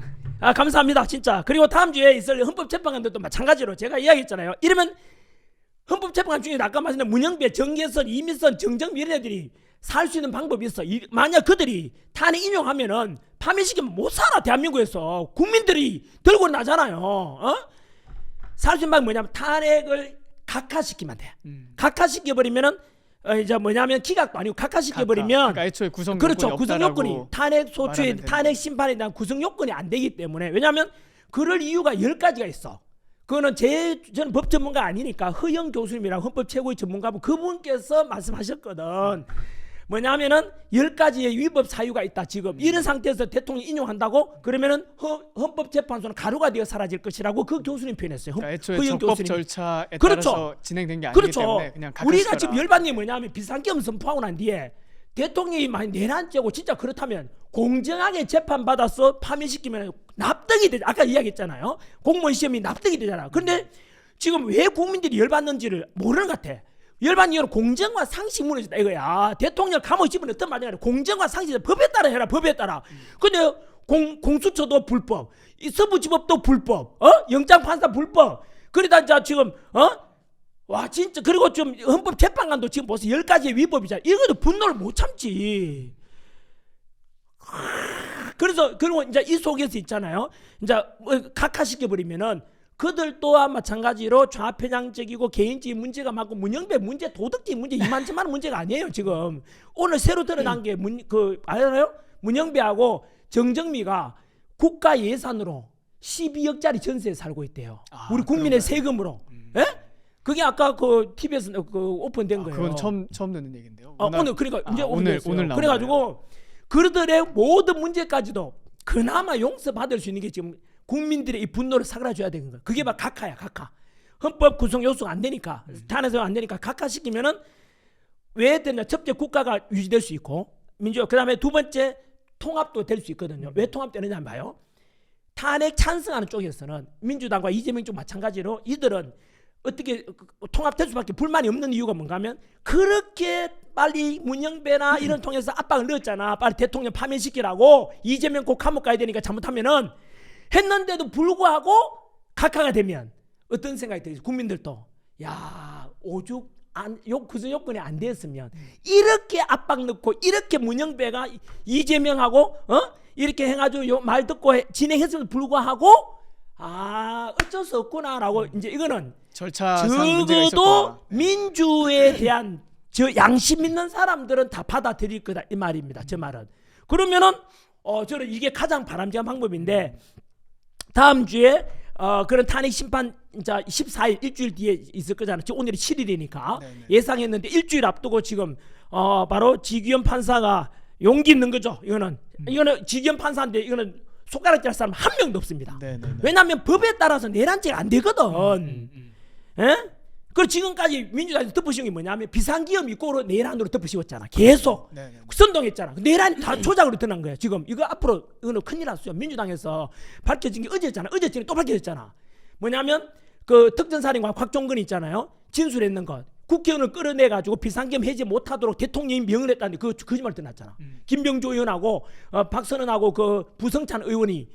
감사합니다 진짜. 그리고 다음 주에 있을 헌법재판관들도 마찬가지로 제가 이야기했잖아요. 이러면 헌법재판관 중에 아까 말씀드린 문영배, 정계선, 이미선, 정정미 이런 애들이 살 수 있는 방법이 있어. 만약 그들이 탄핵 인용하면은 파면시키면 못 살아. 대한민국에서 국민들이 들고 나잖아요. 살 수 있는 방법이 뭐냐면 탄핵을 각하시키면 돼. 각하시켜버리면은 이제 뭐냐면 기각도 아니고 각하시켜버리면, 그러니까 애초에 구성 그렇죠. 요건이 구성 요건이 없다라고 탄핵 소추의 말하면 탄핵 심판에 대한 구성 요건이 안 되기 때문에. 왜냐하면 그럴 이유가 10가지가 있어. 그거는 저는 법 전문가 아니니까 허영 교수님이랑 헌법 최고의 전문가분 그분께서 말씀하셨거든. 뭐냐면은 10가지의 위법 사유가 있다. 지금 이런 상태에서 대통령이 인용한다고 그러면은 헌법재판소는 가루가 되어 사라질 것이라고 그 교수님 표현했어요. 그러니까 애초에 허영 적법 교수님이. 절차에 그렇죠. 따라서 진행된 게 아니기 그렇죠. 때문에 그냥 우리가 각하시더라. 지금 열받는 게 뭐냐면 비상계엄 선포하고 난 뒤에 대통령이 많이 내란죄고 진짜 그렇다면 공정하게 재판받아서 파면시키면 납득이 되죠. 아까 이야기했잖아요. 공무원 시험이 납득이 되잖아. 그런데 지금 왜 국민들이 열받는지를 모르는 것 같아. 열받는 이유는 공정과 상식 무너졌다 이거야. 대통령 감옥에 집어넣으면 어떤 말이냐. 공정과 상식 법에 따라 해라. 법에 따라. 근데 공수처도 불법, 이 서부지법도 불법, 영장판사 불법. 그러다 자 지금 와 진짜. 그리고 좀 헌법재판관도 지금 벌써 10가지의 위법이잖아. 이것도 분노를 못 참지. 그래서 그리고 이제 이 속에서 있잖아요. 이제 각하시켜 버리면은 그들 또한 마찬가지로 좌편향적이고 개인적인 문제가 많고 문영배 문제, 도덕적 문제 이만저만 문제가 아니에요. 지금 오늘 새로 드러난 게 알아요? 문영배하고 정정미가 국가 예산으로 12억짜리 전세에 살고 있대요. 우리 국민의 세금으로. 예? 그게 아까 그 TV에서 오픈된 거예요. 그건 처음 듣는 얘긴데요. 오늘 그러니까 이제 오늘 그래가지고 그들의 모든 문제까지도 그나마 용서받을 수 있는 게 지금 국민들의 이 분노를 사그라줘야 되는 거야. 그게 바로 각하야, 각하. 헌법 구성 요소가 안 되니까, 탄핵소가 안 되니까 각하시키면은 왜 되냐? 첫째 국가가 유지될 수 있고 민주화. 그다음에 두 번째 통합도 될 수 있거든요. 왜 통합되느냐 봐요. 탄핵 찬성하는 쪽에서는 민주당과 이재명 쪽 마찬가지로 이들은 어떻게 통합될 수밖에 불만이 없는 이유가 뭔가 하면 그렇게 빨리 문영배나 이런 통해서 압박을 넣었잖아. 빨리 대통령 파면시키라고. 이재명 꼭 감옥 가야 되니까 잘못하면은 했는데도 불구하고 각하가 되면 어떤 생각이 들겠어요? 국민들도 야 오죽 구성 요건이 안 됐으면 이렇게 압박 넣고 이렇게 문영배가 이재명하고 이렇게 해가지고 말 듣고 진행했음에도 불구하고 어쩔 수 없구나라고 이제 이거는 절차상 문제가 있었구나. 적어도 민주에 대한 저 양심 있는 사람들은 다 받아들일 거다 이 말입니다. 저 말은. 그러면은 저는 이게 가장 바람직한 방법인데 다음 주에 그런 탄핵 심판 이제 14일 일주일 뒤에 있을 거잖아요. 지금 오늘이 7일이니까 예상했는데 일주일 앞두고 지금 바로 지규현 판사가 용기 있는 거죠. 이거는 지규현 판사인데 이거는 손가락 질 사람 한 명도 없습니다. 왜냐하면 법에 따라서 내란죄가 안 되거든. 예? 그리고 지금까지 민주당에서 덮으신 게 뭐냐면 비상기업 있고 내란으로 덮으시웠잖아. 계속 선동했잖아. 내란이 다 조작으로 드러난 거야. 지금 이거 앞으로 이거는 큰일 났어요. 민주당에서 밝혀진 게 어제였잖아. 어제쯤에 또 밝혀졌잖아. 뭐냐면 그 특전사령관 곽종근이 있잖아요. 진술했는 것. 국회의원을 끌어내가지고 비상기업 해제 못하도록 대통령이 명을 했다는데 그 거짓말 드났잖아. 김병조 의원하고 박선원하고 그 부성찬 의원이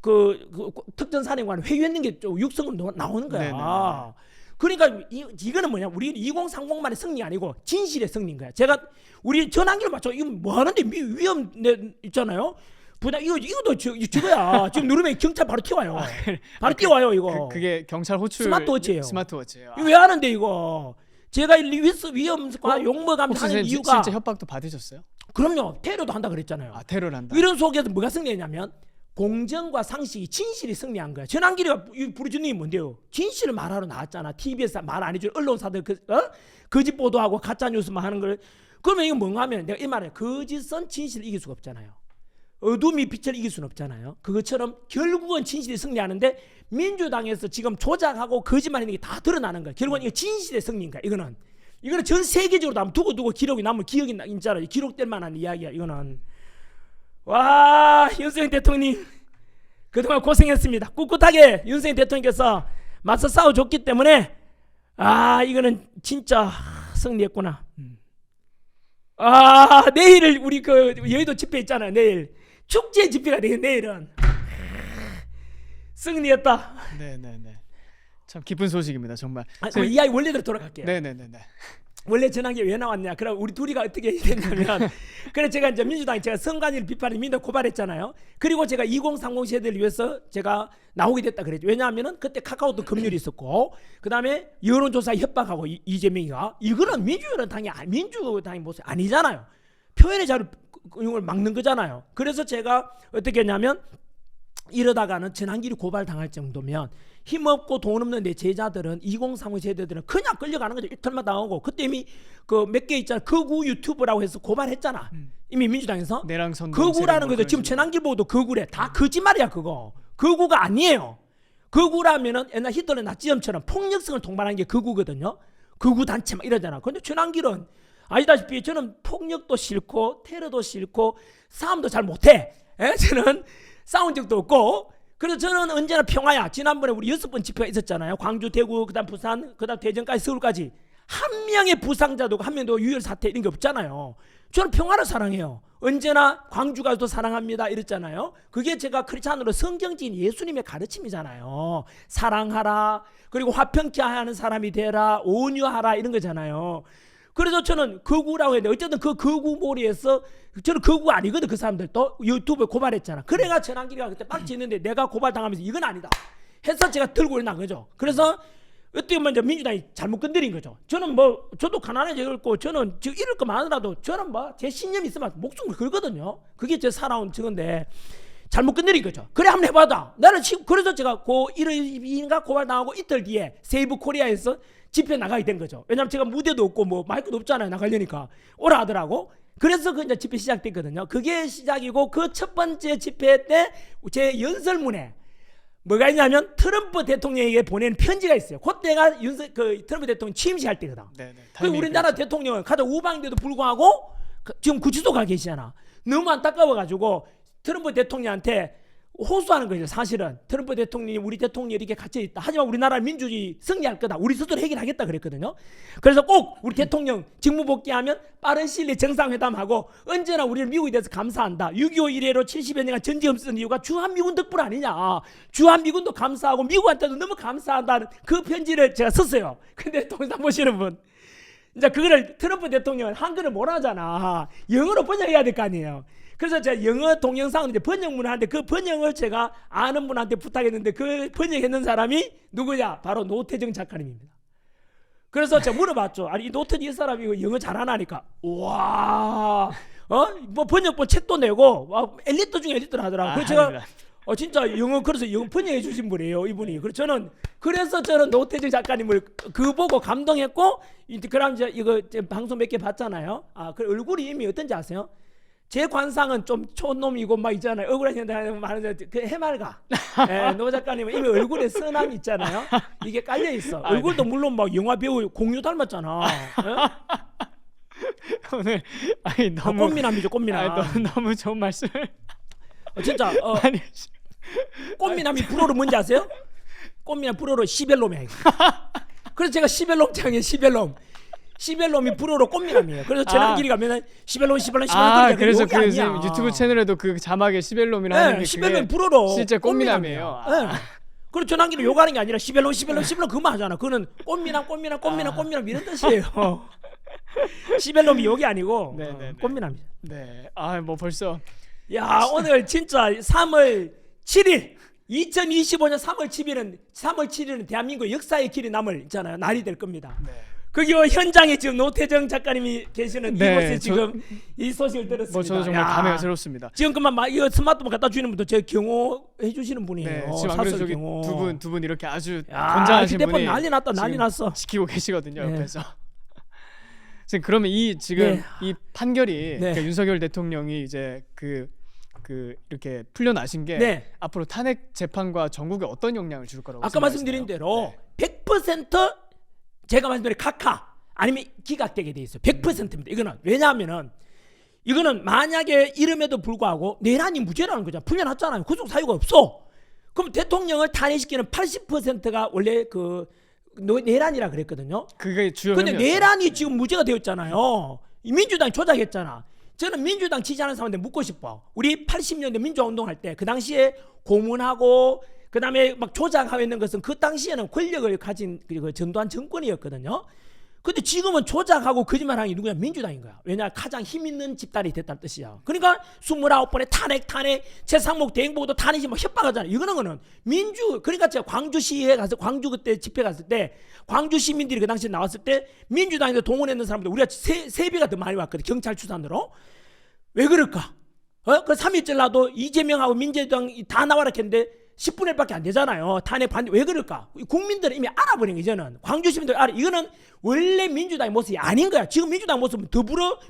그 특전사령관 회유했는 게 좀 육성으로 나오는 거야. 그러니까 이거는 뭐냐? 우리 2030만의 승리 아니고 진실의 승리인 거야. 제가 우리 전환기를 맞춰 이거 뭐 하는데 위험 있잖아요. 부담 이거도 저거야. 지금 누르면 경찰 바로 튀어와요. 바로 튀어와요 이거. 그게 경찰 호출 스마트워치예요. 스마트워치예요. 이거 왜 하는데 이거? 제가 위험과 욕먹하면 하는 이유가 실제 협박도 받으셨어요? 그럼요. 테러도 한다 그랬잖아요. 테러를 한다. 이런 속에서 뭐가 승리했냐면 공정과 상식이 진실이 승리한 거야. 전환기가 부르짖는 게 뭔데요? 진실을 말하러 나왔잖아. TV에서 말 안 해주는 언론사들 거짓 보도하고 가짜 뉴스만 하는 걸. 그러면 이거 뭔가 하면 내가 이 말에 거짓은 진실을 이길 수가 없잖아요. 어둠이 빛을 이길 수는 없잖아요. 그것처럼 결국은 진실이 승리하는데 민주당에서 지금 조작하고 거짓말하는 게 다 드러나는 거야. 결국은 이거 진실의 승리인 거야. 이거는 전 세계적으로 한번 두고 기록이 남을 기억이 있잖아요. 기록될 만한 이야기야. 이거는. 와, 윤석열 대통령님 그동안 고생했습니다. 꿋꿋하게 윤석열 대통령께서 맞서 싸워줬기 때문에 이거는 진짜 승리했구나. 내일을 우리 그 여의도 집회 있잖아요. 내일 축제 집회가 되겠네. 내일은 승리했다. 네네네. 참 기쁜 소식입니다. 정말. 이 이야기 원래대로 돌아갈게요. 네네네. 원래 전환기 왜 나왔냐? 그럼 우리 둘이가 어떻게 됐냐면, 그래 제가 이제 민주당이 제가 선관위를 비판해 민주당 고발했잖아요. 그리고 제가 2030 세대를 위해서 제가 나오게 됐다 그랬죠. 왜냐하면은 그때 카카오톡 검열이 있었고, 그 다음에 여론조사 협박하고 이재명이가 이거는 민주당의 모습 아니잖아요. 표현의 자유를 막는 거잖아요. 그래서 제가 어떻게 했냐면 이러다가는 전환길이 고발당할 정도면 힘없고 돈 없는 내 제자들은 2030 세대들은 그냥 끌려가는 거죠. 이틀만 당하고 그때 이미 그 몇 개 있잖아. 극우 유튜브라고 해서 고발했잖아. 이미 민주당에서 극우라는 거죠. 지금 전환길 보고도 극우래. 다 거짓말이야 그거. 극우가 아니에요. 극우라면은 옛날 히틀러 나치즘처럼 폭력성을 동반하는 게 극우거든요. 극우 단체 막 이러잖아. 근데 전환길은 아시다시피 저는 폭력도 싫고 테러도 싫고 싸움도 잘 못해. 저는 싸운 적도 없고. 그래서 저는 언제나 평화야. 지난번에 우리 6번 집회가 있었잖아요. 광주, 대구, 그다음 부산, 그다음 대전까지 서울까지. 한 명의 부상자도 한 명도 유혈 사태 이런 게 없잖아요. 저는 평화를 사랑해요. 언제나 광주 가도 사랑합니다 이랬잖아요. 그게 제가 크리스찬으로 성경적인 예수님의 가르침이잖아요. 사랑하라, 그리고 화평케 하는 사람이 되라, 온유하라 이런 거잖아요. 그래서 저는 거구라고 했는데 어쨌든 그 거구몰이에서 저는 거구 아니거든. 그 사람들 또 유튜브에 고발했잖아. 그래가 전환길이가 그때 빡치는데 내가 고발당하면서 이건 아니다 해서 제가 들고 일어난 거죠. 그래서 어떻게 보면 이제 민주당이 잘못 건드린 거죠. 저는 뭐 저도 가난해졌고 저는 지금 이럴 거만 하더라도 저는 뭐 제 신념이 있으면 목숨을 걸거든요. 그게 제 살아온 저건데 잘못 건드린 거죠. 그래 한번 해봐다. 나는 지금 그래서 제가 그 일요일인가 고발당하고 이틀 뒤에 세이브 코리아에서 집회 나가게 된 거죠. 왜냐면 제가 무대도 없고 뭐 마이크도 없잖아요. 나가려니까 오라 하더라고. 그래서 그 이제 집회 시작됐거든요. 그게 시작이고 그 첫 번째 집회 때 제 연설문에 뭐가 있냐면 트럼프 대통령에게 보낸 편지가 있어요. 그때가 그 트럼프 대통령 취임식 할 때거든. 그 우리나라 대통령은 가장 우방인데도 불구하고 지금 구치소 가 계시잖아. 너무 안타까워가지고 트럼프 대통령한테 호소하는 거죠. 사실은 트럼프 대통령이 우리 대통령이 이렇게 갇혀 있다. 하지만 우리나라 민주주의 승리할 거다. 우리 스스로 해결하겠다 그랬거든요. 그래서 꼭 우리 대통령 직무 복귀하면 빠른 시일 내에 정상회담하고 언제나 우리를 미국에 대해서 감사한다. 6.25 이래로 70여 년간 전쟁 없었던 이유가 주한미군 덕분 아니냐. 주한미군도 감사하고 미국한테도 너무 감사한다는 그 편지를 제가 썼어요. 근데 동상 보시는 분 이제 그거를 트럼프 대통령은 한글을 못 하잖아. 영어로 번역해야 될 거 아니에요. 그래서 제가 영어 동영상을 이제 번역문을 하는데 그 번역을 제가 아는 분한테 부탁했는데 그 번역했는 사람이 누구냐? 바로 노태정 작가님입니다. 그래서 제가 물어봤죠. 아니 이 노태정 이 사람이 이거 영어 잘하나니까 와, 뭐 번역본 책도 내고 엘리트 중에 엘리트를 하더라고. 그래서 제가 진짜 영어 그래서 영어 번역해 주신 분이에요 이분이. 그래서 저는 노태정 작가님을 그 보고 감동했고 그럼 이제 이거 방송 몇 개 봤잖아요. 그 얼굴이 이미 어떤지 아세요? 제 관상은 좀 촌놈이고 막 있잖아요. 억울한 현대 많은데 그 해맑아. 노 작가님은 이미 얼굴에 선함이 있잖아요. 이게 깔려 있어. 얼굴도 물론 막 영화 배우 공유 닮았잖아. 오늘 너무 꽃미남이죠, 꽃미남. 너무 좋은 말씀을. 진짜 꽃미남이 불어로 뭔지 아세요? 꽃미남 불어로 시벨롬이야. 그래서 제가 시벨롬 장에 시벨롬이 불어로 꽃미남이에요. 그래서 전환길이 가면은 시벨롬 그래서 그 유튜브 채널에도 그 자막에 시벨롬이라 하는 게 시벨롬 불어로 실제 꽃미남이에요. 그리고 전환길이 욕하는 게 아니라 시벨롬 그만 하잖아. 그거는 꽃미남 이런 뜻이에요. 시벨롬이 욕이 아니고 꽃미남이죠. 네. 뭐 벌써 오늘 진짜 3월 7일 2025년 3월 7일은 대한민국 역사의 길이 남을 있잖아요. 날이 될 겁니다. 네. 거기 현장에 지금 노태정 작가님이 계시는 이곳에 지금 이 소식을 들었습니다. 저도 정말 감회스럽습니다. 지금 그만 이거 스마트폰 갖다 주시는 분도 제 경호해 주시는 분이에요. 네, 지금 안 그래도 저기 두 분 이렇게 아주 건장하신 분이 난리 났어. 지키고 계시거든요. 옆에서. 지금 그러면 이 판결이 그러니까 윤석열 대통령이 이제 그 이렇게 풀려나신 게 앞으로 탄핵 재판과 전국에 어떤 영향을 줄 거라고 아까 말씀드린 대로 100% 제가 말씀드린 각하 아니면 기각되게 돼 있어요. 100%입니다. 이거는 왜냐하면은 이거는 만약에 이름에도 불구하고 내란이 무죄라는 거잖아. 풀려났잖아요. 구속 사유가 없어. 그럼 대통령을 탄핵시키는 80%가 원래 그 내란이라 그랬거든요. 그게 주요. 근데 내란이 지금 무죄가 되었잖아요. 민주당이 조작했잖아. 저는 민주당 지지하는 사람한테 묻고 싶어. 우리 80년대 민주화 운동할 때 그 당시에 고문하고 그다음에 막 조작하고 있는 것은 그 당시에는 권력을 가진 그 전두환 정권이었거든요. 근데 지금은 조작하고 거짓말하는 게 누구냐? 민주당인 거야. 왜냐? 가장 힘 있는 집단이 됐다는 뜻이야. 그러니까 29번의 탄핵 최상목 대행보고도 탄핵이 막 협박하잖아. 이거는 거는 그러니까 제가 광주시에 가서 광주 그때 집회 갔을 때 광주 시민들이 그 당시에 나왔을 때 민주당에서 동원했는 사람들 우리가 세 배가 더 많이 왔거든. 경찰 추산으로. 왜 그럴까? 그 3.1절 나도 이재명하고 민주당이 다 나와라 했는데 10분의 1밖에 안 되잖아요. 탄핵 반대. 왜 그럴까? 국민들은 이미 알아버린 거 이제는. 광주 시민들 알아. 이거는 원래 민주당의 모습이 아닌 거야. 지금 민주당 모습은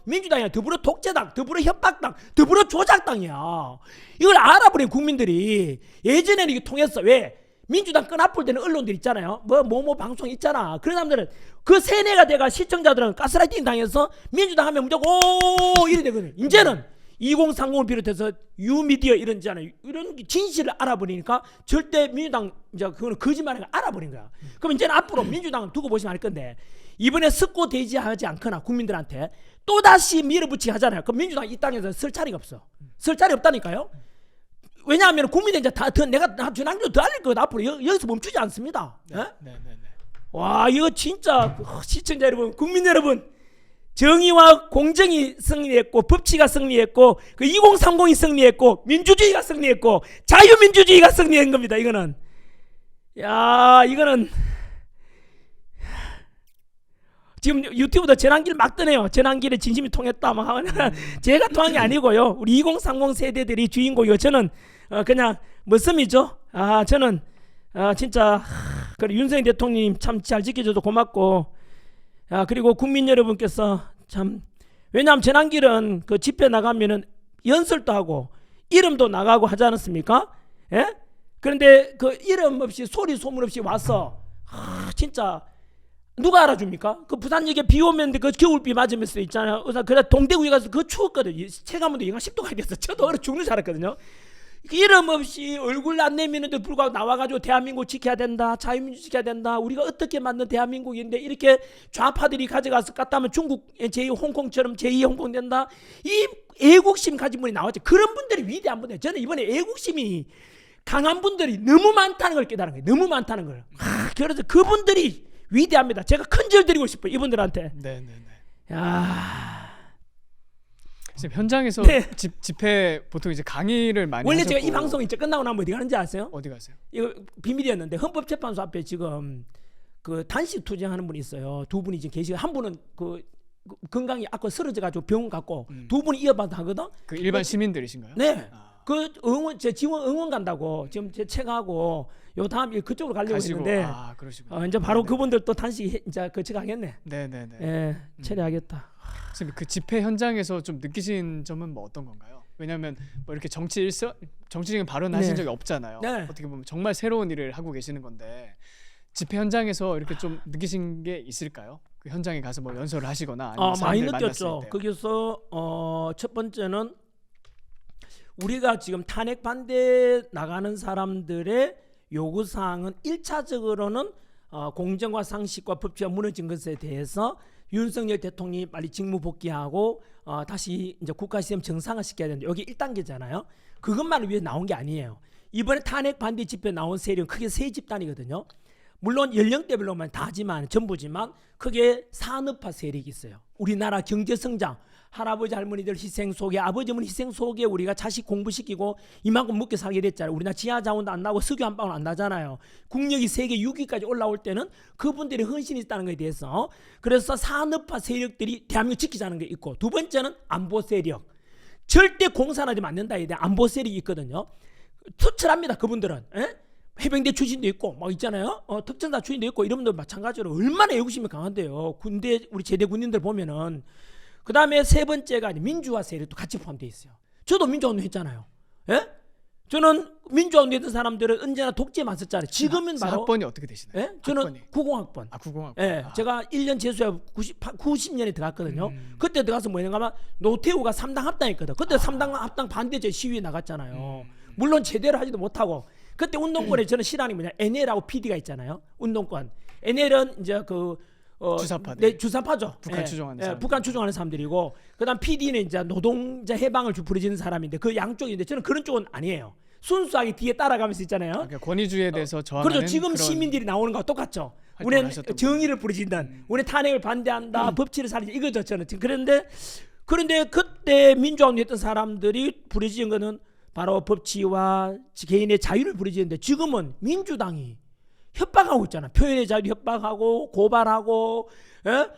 민주당이야. 더불어 독재당, 더불어 협박당, 더불어 조작당이야. 이걸 알아버린 국민들이. 예전에는 이게 통했어. 왜? 민주당 끈아플 때는 언론들 있잖아요. 뭐 방송 있잖아. 그런 사람들은 그 세뇌가 돼가 시청자들은 가스라이팅 당해서 민주당 하면 무조건 오 이래 되거든. 이제는 2030을 비롯해서 유미디어 이런 진실을 알아버리니까 절대 민주당 이제 그거는 거짓말인 걸 알아버린 거야. 그럼 이제는 앞으로 민주당을 두고 보시면 알 건데 이번에 석고 대지하지 않거나 국민들한테 또 다시 밀어붙이기 하잖아요. 그럼 민주당 이 땅에서 설 자리가 없어. 설 자리 없다니까요. 왜냐하면 국민들 이제 내가 전환기로 더 알릴 거거든. 앞으로 여기서 멈추지 않습니다. 네. 와 이거 진짜 시청자 여러분, 국민 여러분, 정의와 공정이 승리했고 법치가 승리했고 그 2030이 승리했고 민주주의가 승리했고 자유민주주의가 승리한 겁니다. 이거는 지금 유튜브도 전환기를 막 뜨네요. 전환기를 진심이 통했다 막 하면 제가 통한 게 아니고요. 우리 2030 세대들이 주인공이고 저는 그냥 머슴이죠. 저는 진짜 그래 윤석열 대통령님 참 잘 지켜줘서 고맙고 그리고 국민 여러분께서 참 왜냐하면 전환길은 그 집회 나가면은 연설도 하고 이름도 나가고 하지 않았습니까? 예? 그런데 그 이름 없이 소리 소문 없이 와서 진짜 누가 알아줍니까? 그 부산역에 비 오면 그 겨울비 맞으면서 있잖아요. 그래서 동대구에 가서 그거 추웠거든요. 체감온도 영하 10도가 됐어. 저도 얼어 죽는 줄 알았거든요. 이름 없이 얼굴 안 내미는데 불구하고 나와가지고 대한민국 지켜야 된다, 자유민주 지켜야 된다, 우리가 어떻게 만든 대한민국인데 이렇게 좌파들이 가져가서 갖다 하면 중국 제2 홍콩처럼 제2 홍콩 된다. 이 애국심 가진 분이 나왔죠. 그런 분들이 위대한 분들. 저는 이번에 애국심이 강한 분들이 너무 많다는 걸 깨달은 거예요. 너무 많다는 걸. 그래서 그분들이 위대합니다. 제가 큰절 드리고 싶어요. 이분들한테. 네네네. 야. 지금 현장에서 집회 보통 이제 강의를 많이 원래 하셨고. 제가 이 방송 이제 끝나고 나면 어디 가는지 아세요? 어디 가세요? 이거 비밀이었는데 헌법재판소 앞에 지금 그 단식 투쟁하는 분이 있어요. 두 분이 지금 계시고 한 분은 그 건강이 아까 쓰러져가지고 병원 갔고 두 분이 이어받아 하거든. 그 일반 시민들이신가요? 네. 그 제 지원 응원 간다고 지금 제 책하고 요 다음 일 그쪽으로 가려고 했는데 그러시구나. 이제 바로 그분들 또 단식 이제 거쳐가겠네. 네네네. 예, 처리하겠다. 선생님 그 집회 현장에서 좀 느끼신 점은 뭐 어떤 건가요? 왜냐하면 뭐 이렇게 정치적인 발언하신 적이 없잖아요. 네. 어떻게 보면 정말 새로운 일을 하고 계시는 건데 집회 현장에서 이렇게 좀 느끼신 게 있을까요? 그 현장에 가서 뭐 연설을 하시거나 아니면 많이 사람들 느꼈죠. 만났을 때. 거기서 첫 번째는 우리가 지금 탄핵 반대 나가는 사람들의 요구 사항은 1차적으로는 공정과 상식과 법치가 무너진 것에 대해서 윤석열 대통령이 빨리 직무 복귀하고 다시 이제 국가 시스템 정상화 시켜야 되는데 여기 1단계잖아요. 그것만을 위해 나온 게 아니에요. 이번에 탄핵 반대 집회 나온 세력은 크게 세 집단이거든요. 물론 연령대별로만 다지만 전부지만 크게 산업화 세력이 있어요. 우리나라 경제 성장, 할아버지 할머니들 희생 속에, 아버지 어머니 희생 속에 우리가 자식 공부시키고 이만큼 먹게 살게 됐잖아요. 우리나라 지하 자원도 안 나고 석유 한 방울 안 나잖아요. 국력이 세계 6위까지 올라올 때는 그분들이 헌신이 있다는 것에 대해서 그래서 산업화 세력들이 대한민국 지키자는 게 있고, 두 번째는 안보 세력. 절대 공산하지 않는다에 대한 안보 세력이 있거든요. 투철합니다. 그분들은. 해병대 출신도 있고 막 있잖아요. 특전사 출신도 있고 이런 분들 마찬가지로 얼마나 애국심이 강한데요. 군대 우리 제대 군인들 보면은. 그 다음에 세 번째가 민주화 세력도 같이 포함되어 있어요. 저도 민주화 운동 했잖아요. 예? 저는 민주화 운동 했던 사람들은 언제나 독재에 맞섰잖아요. 지금은 바로 학번이 어떻게 되시나요? 예? 저는 학번이. 90학번. 90학번. 예, 제가 1년 재수해 90년에 들어갔거든요. 그때 들어가서 뭐였는가 하면 노태우가 3당 합당했거든. 그때 3당 합당 반대제 시위에 나갔잖아요. 물론 제대로 하지도 못하고. 그때 운동권에 저는 실안이 뭐냐, NL하고 PD가 있잖아요. 운동권. NL은 이제 주사파들. 네, 주사파죠. 북한 추종하는 사람. 북한 추종하는 사람들이고, 그다음 PD는 이제 노동자 해방을 부르짖는 사람인데 그 양쪽인데 저는 그런 쪽은 아니에요. 순수하게 뒤에 따라가면서 있잖아요. 그러니까 권위주의에 대해서 저항하는. 그렇죠. 지금 시민들이 나오는 거와 똑같죠. 우리는 정의를 부르짖는, 우리 탄핵을 반대한다, 법치를 살리자 이거죠. 저는 그런데 그때 민주화운동했던 사람들이 부르짖은 거는 바로 법치와 개인의 자유를 부르짖는데 지금은 민주당이 협박하고 있잖아. 표현의 자유도 협박하고 고발하고, 예?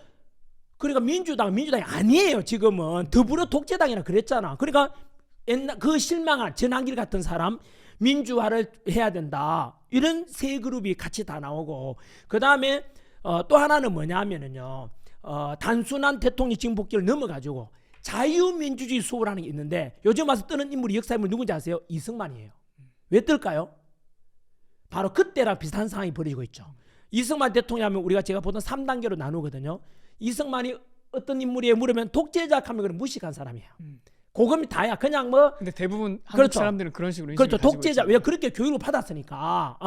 그러니까 민주당이 아니에요. 지금은 더불어 독재당이라 그랬잖아. 그러니까 옛날 그 실망한 전환길 같은 사람 민주화를 해야 된다. 이런 세 그룹이 같이 다 나오고 그 다음에 또 하나는 뭐냐면은요. 단순한 대통령 징복기를 넘어가지고 자유민주주의 수호라는 게 있는데 요즘 와서 뜨는 인물이 역사 인물 누군지 아세요? 이승만이에요. 왜 뜰까요? 바로 그때랑 비슷한 상황이 벌어지고 있죠. 이승만 대통령 하면 우리가 제가 보던 3단계로 나누거든요. 이승만이 어떤 인물이에요? 물으면 독재자 하면 그건 무식한 사람이에요. 그건 다야. 그냥 뭐 근데 대부분 한국 그렇죠. 사람들은 그런 식으로 그렇죠. 인식을 독재자. 가지고 왜 그렇게 교육을 받았으니까.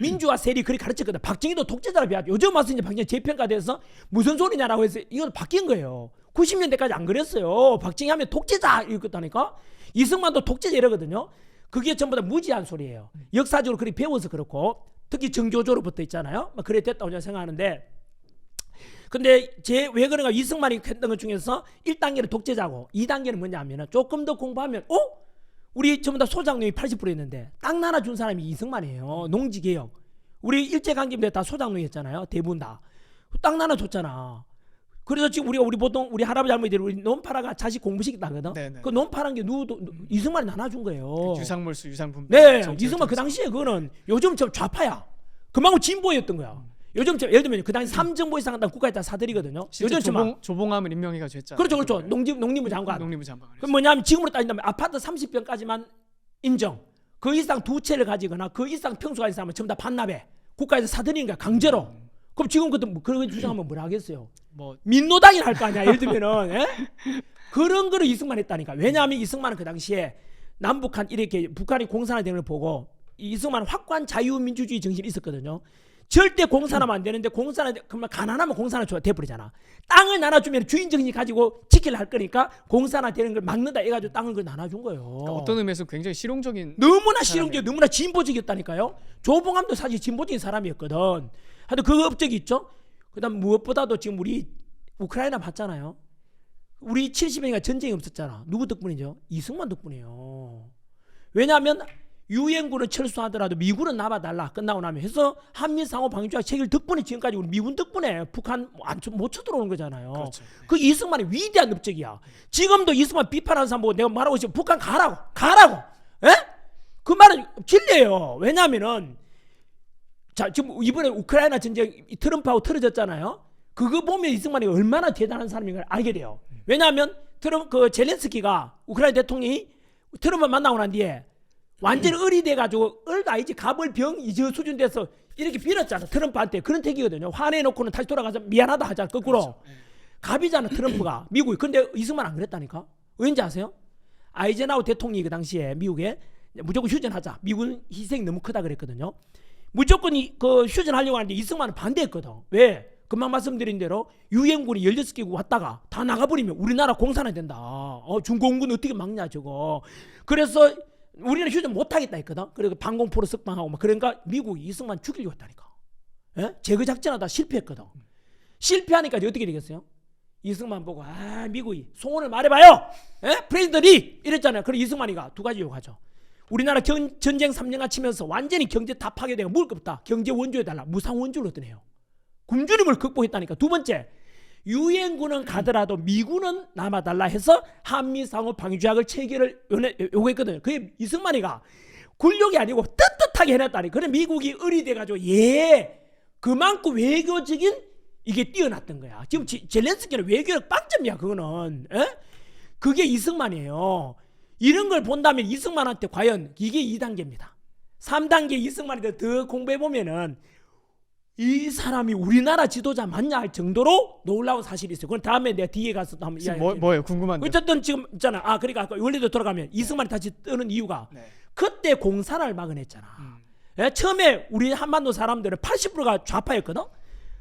민주화 세리 그렇게 가르쳤거든. 박정희도 독재자를 배웠죠. 요즘 와서 이제 박정희 재평가돼서 무슨 소리냐라고 해서 이건 바뀐 거예요. 90년대까지 안 그랬어요. 박정희 하면 독재자 이랬다니까. 이승만도 독재자 이러거든요. 그게 전부 다 무지한 소리예요. 역사적으로 그렇게 배워서 그렇고 특히 정조조로부터 있잖아요. 그래 됐다고 저는 생각하는데 근데 왜 그런가 이승만이 했던 것 중에서 1단계는 독재자고 2단계는 뭐냐 하면 조금 더 공부하면 우리 전부 다 소장농이 80%였는데 땅 나눠 준 사람이 이승만이에요. 농지개혁. 우리 일제강점기 다 소장농이었잖아요. 대부분 다. 땅 나눠 줬잖아. 그래서 지금 우리 보통 우리 할아버지 할머니들이 우리 논파라가 자식 공부시키다거든. 네네. 그 논파란 게 누구도 이승만이 나눠준 거예요. 그 유상몰수 유상분배. 네, 이승만 그 당시에 그거는 요즘 저 좌파야. 그만큼 진보였던 거야. 요즘 예를 들면 그 당시 3정보 이상 한다는 국가에다 사들이거든요. 요즘 조봉암을 임명해가지고 했잖아요. 그렇죠, 그렇죠. 농림부 장관. 농림부 장관. 그럼 뭐냐면 지금으로 따진다면 아파트 30평까지만 인정. 그 이상 두 채를 가지거나 그 이상 평수가 있으면 전부 다 반납해. 국가에서 사들이는 거야 강제로. 그럼 지금 그런 주장하면 뭐라 하겠어요? 뭐 민노당이 할 거 아니야. 예를 들면은 그런 거를 이승만 했다니까. 왜냐하면 이승만은 그 당시에 남북한 이렇게 북한이 공산화되는 걸 보고 이승만은 확고한 자유민주주의 정신이 있었거든요. 절대 공산하면 안 되는데 그러면 가난하면 공산화 돼버리잖아. 땅을 나눠주면 주인 정신 가지고 지키려 할 거니까 공산화 되는 걸 막는다 해가지고 땅을 그걸 나눠준 거예요. 그러니까 어떤 의미에서 굉장히 실용적인 너무나 실용적, 너무나 진보적이었다니까요. 조봉암도 사실 진보적인 사람이었거든. 하여튼 그 업적이 있죠. 그다음 무엇보다도 지금 우리 우크라이나 봤잖아요. 우리 70년이가 전쟁이 없었잖아. 누구 덕분이죠? 이승만 덕분이에요. 왜냐하면 유엔군은 철수하더라도 미군은 남아달라 끝나고 나면 해서 한미상호 방위조약 체결 덕분에 지금까지 우리 미군 덕분에 북한 못 쳐들어오는 거잖아요. 그렇죠. 그 이승만의 위대한 업적이야. 지금도 이승만 비판하는 사람 보고 내가 말하고 있으면 북한 가라고 에? 그 말은 진리예요. 왜냐하면은 자 지금 이번에 우크라이나 전쟁 트럼프하고 틀어졌잖아요. 그거 보면 이승만이 얼마나 대단한 사람인 걸 알게 돼요. 왜냐하면 젤렌스키가 우크라이나 대통령이 트럼프 만나고 난 뒤에 완전히 을이 돼가지고 을가 이제 갑을병 이저 수준 돼서 이렇게 빌었잖아. 트럼프한테 그런 택이거든요. 화내놓고는 다시 돌아가서 미안하다 하잖아. 거꾸로 그렇죠. 갑이잖아 트럼프가 미국이. 근데 이승만 안 그랬다니까. 왠지 아세요? 아이젠하워 대통령이 그 당시에 미국에 무조건 휴전하자. 미군 희생이 너무 크다 그랬거든요. 무조건 그 휴전하려고 하는데 이승만은 반대했거든. 왜? 금방 말씀드린 대로 유엔군이 16개국 왔다가 다 나가버리면 우리나라 공산화 된다. 중공군 어떻게 막냐 저거. 그래서 우리는 휴전 못하겠다 했거든. 그리고 방공포로 석방하고 막 그러니까 미국이 이승만 죽이려고 했다니까. 제거 작전하다 실패했거든. 실패하니까 이제 어떻게 되겠어요? 이승만 보고 미국이 소원을 말해봐요. 프레지던트 이랬잖아요. 그래서 이승만이가 두 가지 요구하죠. 우리나라 전쟁 3년간 치면서 완전히 경제 다 파괴되고 먹을 것 없다. 경제 원조해달라. 무상 원조를 어떠네요. 굶주림을 극복했다니까. 두 번째, 유엔군은 가더라도 미군은 남아달라 해서 한미상호 방위조약을 체결을 요구했거든요. 그게 이승만이가 굴욕이 아니고 떳떳하게 해놨다니. 그래 미국이 을이 돼가지고 그만큼 외교적인 이게 뛰어났던 거야. 지금 젤렌스키는 외교력 빵점이야. 그거는 그게 이승만이에요. 이런 걸 본다면 이승만한테 과연 이게 2단계입니다. 3단계 이승만이 더 공부해보면은 이 사람이 우리나라 지도자 맞냐 할 정도로 놀라운 사실이 있어요. 그건 다음에 내가 뒤에 가서 한번 이야기할게요. 뭐예요? 궁금한데. 어쨌든 지금 있잖아. 그러니까 아까 원래도 돌아가면 이승만이 다시 뜨는 이유가 그때 공산화를 막아냈잖아. 처음에 우리 한반도 사람들은 80%가 좌파였거든.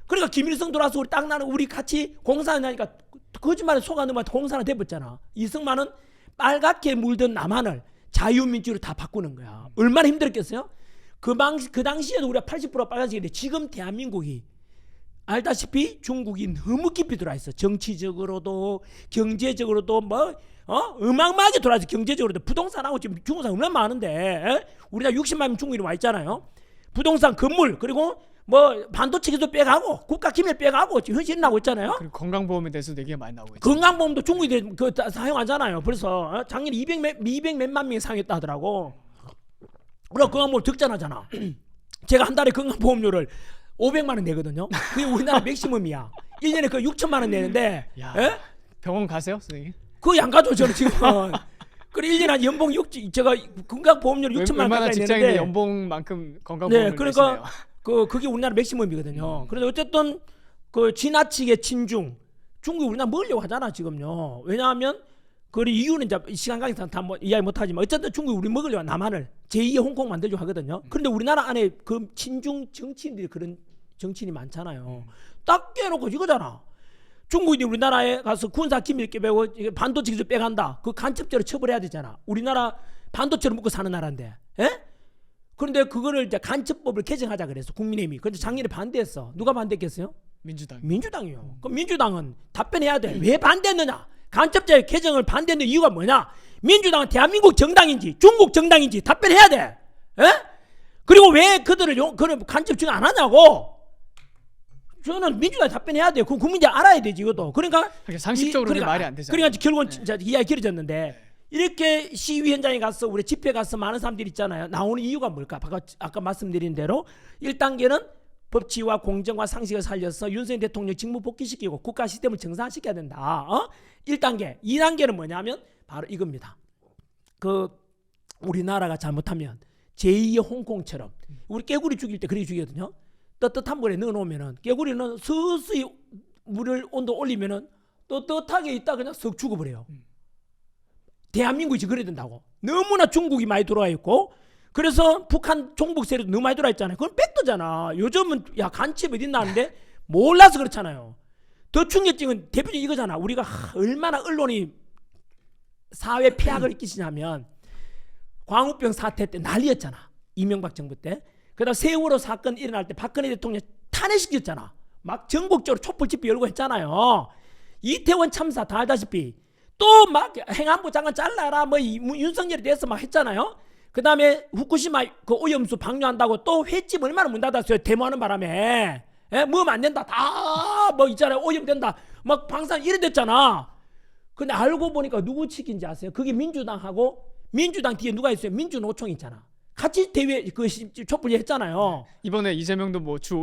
그러니까 김일성 돌아서 우리 땅 나는 우리 같이 공산화하니까 거짓말에 속아 넘어 공산화 돼버렸잖아. 이승만은 빨갛게 물든 남한을 자유민주로 다 바꾸는 거야. 얼마나 힘들었겠어요? 그 당시에도 우리가 80% 빨간색인데 지금 대한민국이 알다시피 중국이 너무 깊이 들어와 있어. 정치적으로도 경제적으로도 어마어마하게 들어와 있어. 경제적으로도 부동산하고 지금 중국산 얼마나 많은데 우리나라 60만 명 중국인이 와 있잖아요. 부동산 건물 그리고 뭐 반도체 기술 빼가고 국가 기밀 빼가고 지금 현실 나고 있잖아요. 그리고 건강보험에 대해서도 얘기가 많이 나오고 있죠. 건강보험도 중국이 사용하잖아요. 벌써 작년에 200 몇만 명이 사용했다 하더라고. 그리고 건강보험 적자나잖아. 제가 한 달에 건강보험료를 500만 원 내거든요. 그게 우리나라 맥시멈이야. 1년에 그 6천만 원 내는데 야, 예? 병원 가세요, 선생님? 그거 안 가죠 저는 지금. 그래 1년에 한 연봉 6 제가 건강보험료를 6천만 원 얼마나 가까이 직장인의 내는데 연봉만큼 건강보험을 네, 그러니까 내시네요. 그게 우리나라 맥시멈이거든요. 그래서 어쨌든 그 지나치게 친중 중국이 우리나라 먹으려고 하잖아 지금요. 왜냐하면 그 이유는 이제 시간 관계상 다 뭐 이야기 못하지만 어쨌든 중국이 우리 먹으려고 남한을 제2의 홍콩 만들려고 하거든요. 그런데 우리나라 안에 그 친중 정치인들이 그런 정치인이 많잖아요. 딱 깨놓고 이거잖아. 중국이 우리나라에 가서 군사 기밀 빼고 반도체 기술 빼간다. 그 간첩죄로 처벌해야 되잖아. 우리나라 반도체로 먹고 사는 나라인데. 예? 그런데 그거를 이제 간첩법을 개정하자 그래서 국민의힘이. 그런데 작년에 반대했어. 누가 반대했겠어요? 민주당. 민주당이요. 그럼 민주당은 답변해야 돼. 왜 반대했느냐? 간첩죄 개정을 반대했는 이유가 뭐냐? 민주당은 대한민국 정당인지 중국 정당인지 답변해야 돼. 예? 그리고 왜 그들을 그런 간첩 증안 하냐고? 저는 민주당이 답변해야 돼요. 그 국민들이 알아야 되지 이것도. 그러니까 상식적으로는 말이 안 되잖아요. 그러니까 결국은 진짜 이야기 길어졌는데 이렇게 시위 현장에 가서 우리 집회 가서 많은 사람들이 있잖아요. 나오는 이유가 뭘까? 아까 말씀드린 대로 1단계는 법치와 공정과 상식을 살려서 윤석열 대통령 직무 복귀시키고 국가 시스템을 정상화시켜야 된다. 1단계. 2단계는 뭐냐면 바로 이겁니다. 그 우리나라가 잘못하면 제2의 홍콩처럼 우리 깨구리 죽일 때 그렇게 죽이거든요. 떳떳한 물에 넣어놓으면은 깨구리는 서서히 물을 온도 올리면은 떳떳하게 있다 그냥 썩 죽어버려요. 대한민국이 지금 그래야 된다고. 너무나 중국이 많이 들어와 있고 그래서 북한 종북 세력도 너무 많이 들어와 있잖아요. 그건 팩트잖아. 요즘은 야 간첩 어딨나 하는데 몰라서 그렇잖아요. 더 충격적인 대표적인 이거잖아. 우리가 얼마나 언론이 사회 폐악을 끼치냐면 광우병 사태 때 난리였잖아. 이명박 정부 때. 그다음 세월호 사건 일어날 때 박근혜 대통령 탄핵시켰잖아. 막 전국적으로 촛불 집회 열고 했잖아요. 이태원 참사 다 알다시피 또 막 행안부 장관 잘라라 뭐 윤석열에 대해서 막 했잖아요. 그다음에 후쿠시마 그 오염수 방류한다고 또 횟집 얼마나 문 닫았어요. 데모하는 바람에. 뭐면 안 된다. 다 뭐 있잖아요. 오염된다. 막 방산 이래 됐잖아. 근데 알고 보니까 누구 측인지 아세요? 그게 민주당하고 민주당 뒤에 누가 있어요? 민주노총 있잖아. 같이 대회 그 촛불 했잖아요. 이번에 이재명도 뭐 주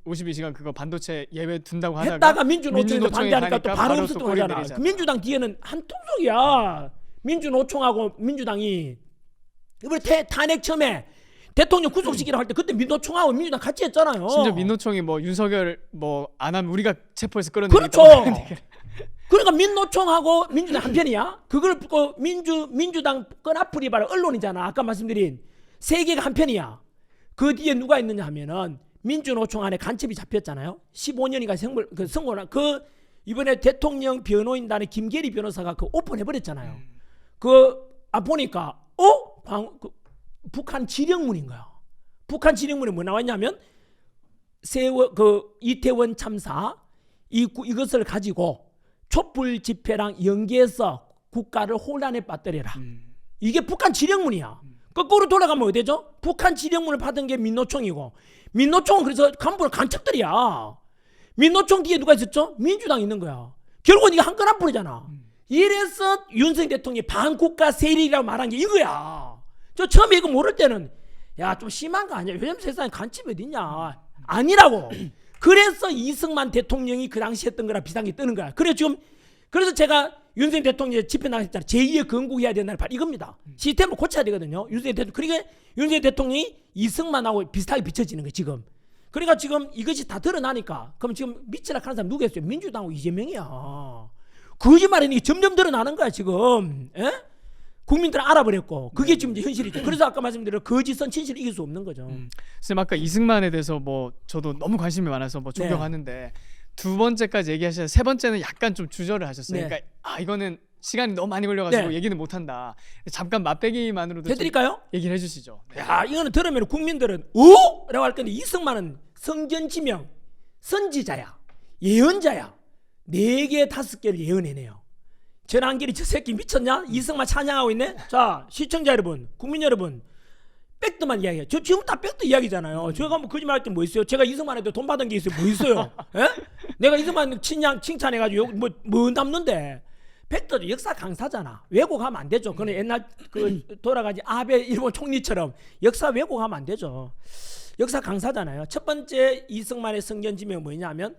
52시간 그거 반도체 예외 둔다고 하다가 했다가 민주노총이 반대하니까 또 바로 또 없었던 거잖아. 그 민주당 뒤에는 한 통속이야. 민주노총하고 민주당이 이번에 탄핵 처음에 대통령 구속시키라고 할 때 그때 민노총하고 민주당 같이 했잖아요. 심지어 민노총이 뭐 윤석열 뭐 안 하면 우리가 체포해서 끌어내니까. 그렇죠. 그러니까 민노총하고 민주당 한 편이야. 그걸 그 민주당 끈앞풀이 바로 언론이잖아. 아까 말씀드린 세 개가 한 편이야. 그 뒤에 누가 있느냐 하면은 민주노총 안에 간첩이 잡혔잖아요. 15년이가 선고나 그 이번에 대통령 변호인단의 김계리 변호사가 그 오픈해 버렸잖아요. 보니까 북한 지령문인 거야. 북한 지령문에 뭐 나왔냐면 이태원 참사 이것을 가지고 촛불 집회랑 연계해서 국가를 혼란에 빠뜨려라. 이게 북한 지령문이야. 거꾸로 돌아가면 어디 되죠? 북한 지령문을 받은 게 민노총이고 민노총은 그래서 간부는 간첩들이야. 민노총 뒤에 누가 있었죠? 민주당이 있는 거야. 결국은 이게 한 건 한 뿌리잖아. 이래서 윤석열 대통령이 반국가 세력이라고 말한 게 이거야. 저 처음에 이거 모를 때는 야 좀 심한 거 아니야? 요즘 세상에 간첩이 어딨냐? 아니라고. 그래서 이승만 대통령이 그 당시 했던 거랑 비슷한 게 뜨는 거야. 그래서 제가 윤석열 대통령이 집회 나갔잖아요. 제2의 건국해야 된다는 바로 이겁니다. 시스템을 고쳐야 되거든요. 그러니까 윤석열 대통령이 이승만하고 비슷하게 비춰지는 거예요. 지금. 그러니까 지금 이것이 다 드러나니까 그럼 지금 미치라 하는 사람 누구였어요? 민주당하고 이재명이야. 거짓말이 점점 드러나는 거야 지금. 에? 국민들은 알아버렸고 그게 지금 이제 현실이죠. 그래서 아까 말씀드린 거짓선 진실을 이길 수 없는 거죠. 선생님 아까 이승만에 대해서 뭐 저도 너무 관심이 많아서 뭐 존경하는데 두 번째까지 얘기하셔서 세 번째는 약간 좀 주저를 하셨어요. 네. 그러니까 이거는 시간이 너무 많이 걸려가지고 네. 얘기는 못한다. 잠깐 맛배기만으로도 해드릴까요? 얘기를 해주시죠. 네. 야 이거는 들으면 국민들은 오? 라고 할 건데 이승만은 성견지명 선지자야 예언자야 4개 5개를 예언해내요. 전한길이 저 새끼 미쳤냐? 이승만 찬양하고 있네. 자 시청자 여러분 국민 여러분 팩트만 이야기해요. 저 지금 다 팩트 이야기잖아요. 제가 뭐 거짓말할 때 뭐 있어요? 제가 이승만한테 돈 받은 게 있어요? 뭐 있어요? 예? 내가 이승만 칭찬해가지고 뭐 남는데 팩트도 역사 강사잖아. 왜곡하면 안 되죠. 그는 옛날 그 돌아가지 아베 일본 총리처럼 역사 왜곡하면 안 되죠. 역사 강사잖아요. 첫 번째 이승만의 성견지명이 뭐냐면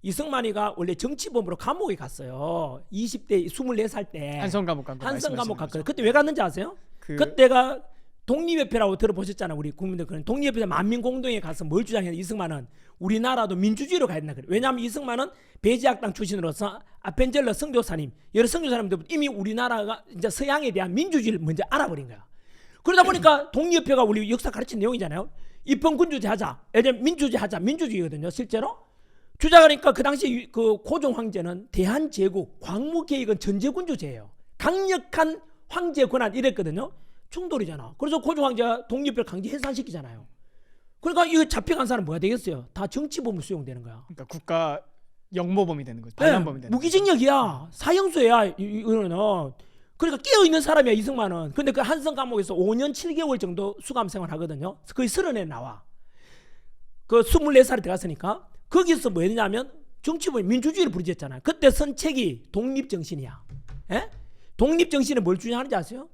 이승만이가 원래 정치범으로 감옥에 갔어요. 20대 24살 때 한성 감옥 갔거든요. 그때 왜 갔는지 아세요? 그... 그때가 독립협회라고 들어보셨잖아요. 우리 국민들. 그런 독립협회 만민공동에 가서 뭘 주장했냐. 이승만은 우리나라도 민주주의로 가야 된다 그래. 왜냐하면 이승만은 배지학당 출신으로서 아펜젤러 선교사님 여러 선교사님들 이미 우리나라가 이제 서양에 대한 민주주의를 먼저 알아버린 거야. 그러다 보니까 독립협회가 우리 역사 가르친 내용이잖아요. 입헌군주제 하자. 예전 민주주의 하자. 민주주의거든요. 실제로 주장하니까 그 당시 그 고종 황제는 대한제국 광무개혁은 전제군주제예요. 강력한 황제 권한 이랬거든요. 충돌이잖아. 그래서 고종 황제가 독립을 강제 해산시키잖아요. 그러니까 이거 잡혀간 사람 뭐가 되겠어요? 다 정치범으로 수용되는 거야. 그러니까 국가 영모범이 되는 거죠. 반란범이 되는 무기징역이야. 사형수야. 이거는. 그러니까 깨어 있는 사람이야 이승만은. 근데 그 한성 감옥에서 5년 7개월 정도 수감 생활하거든요. 거의 30에 나와. 그 24살에 들어갔으니까 거기서 뭐 했냐면 정치범 민주주의를 부르짖었잖아요. 그때 선책이 독립정신이야. 예? 독립정신은 뭘 주장하는지 아세요?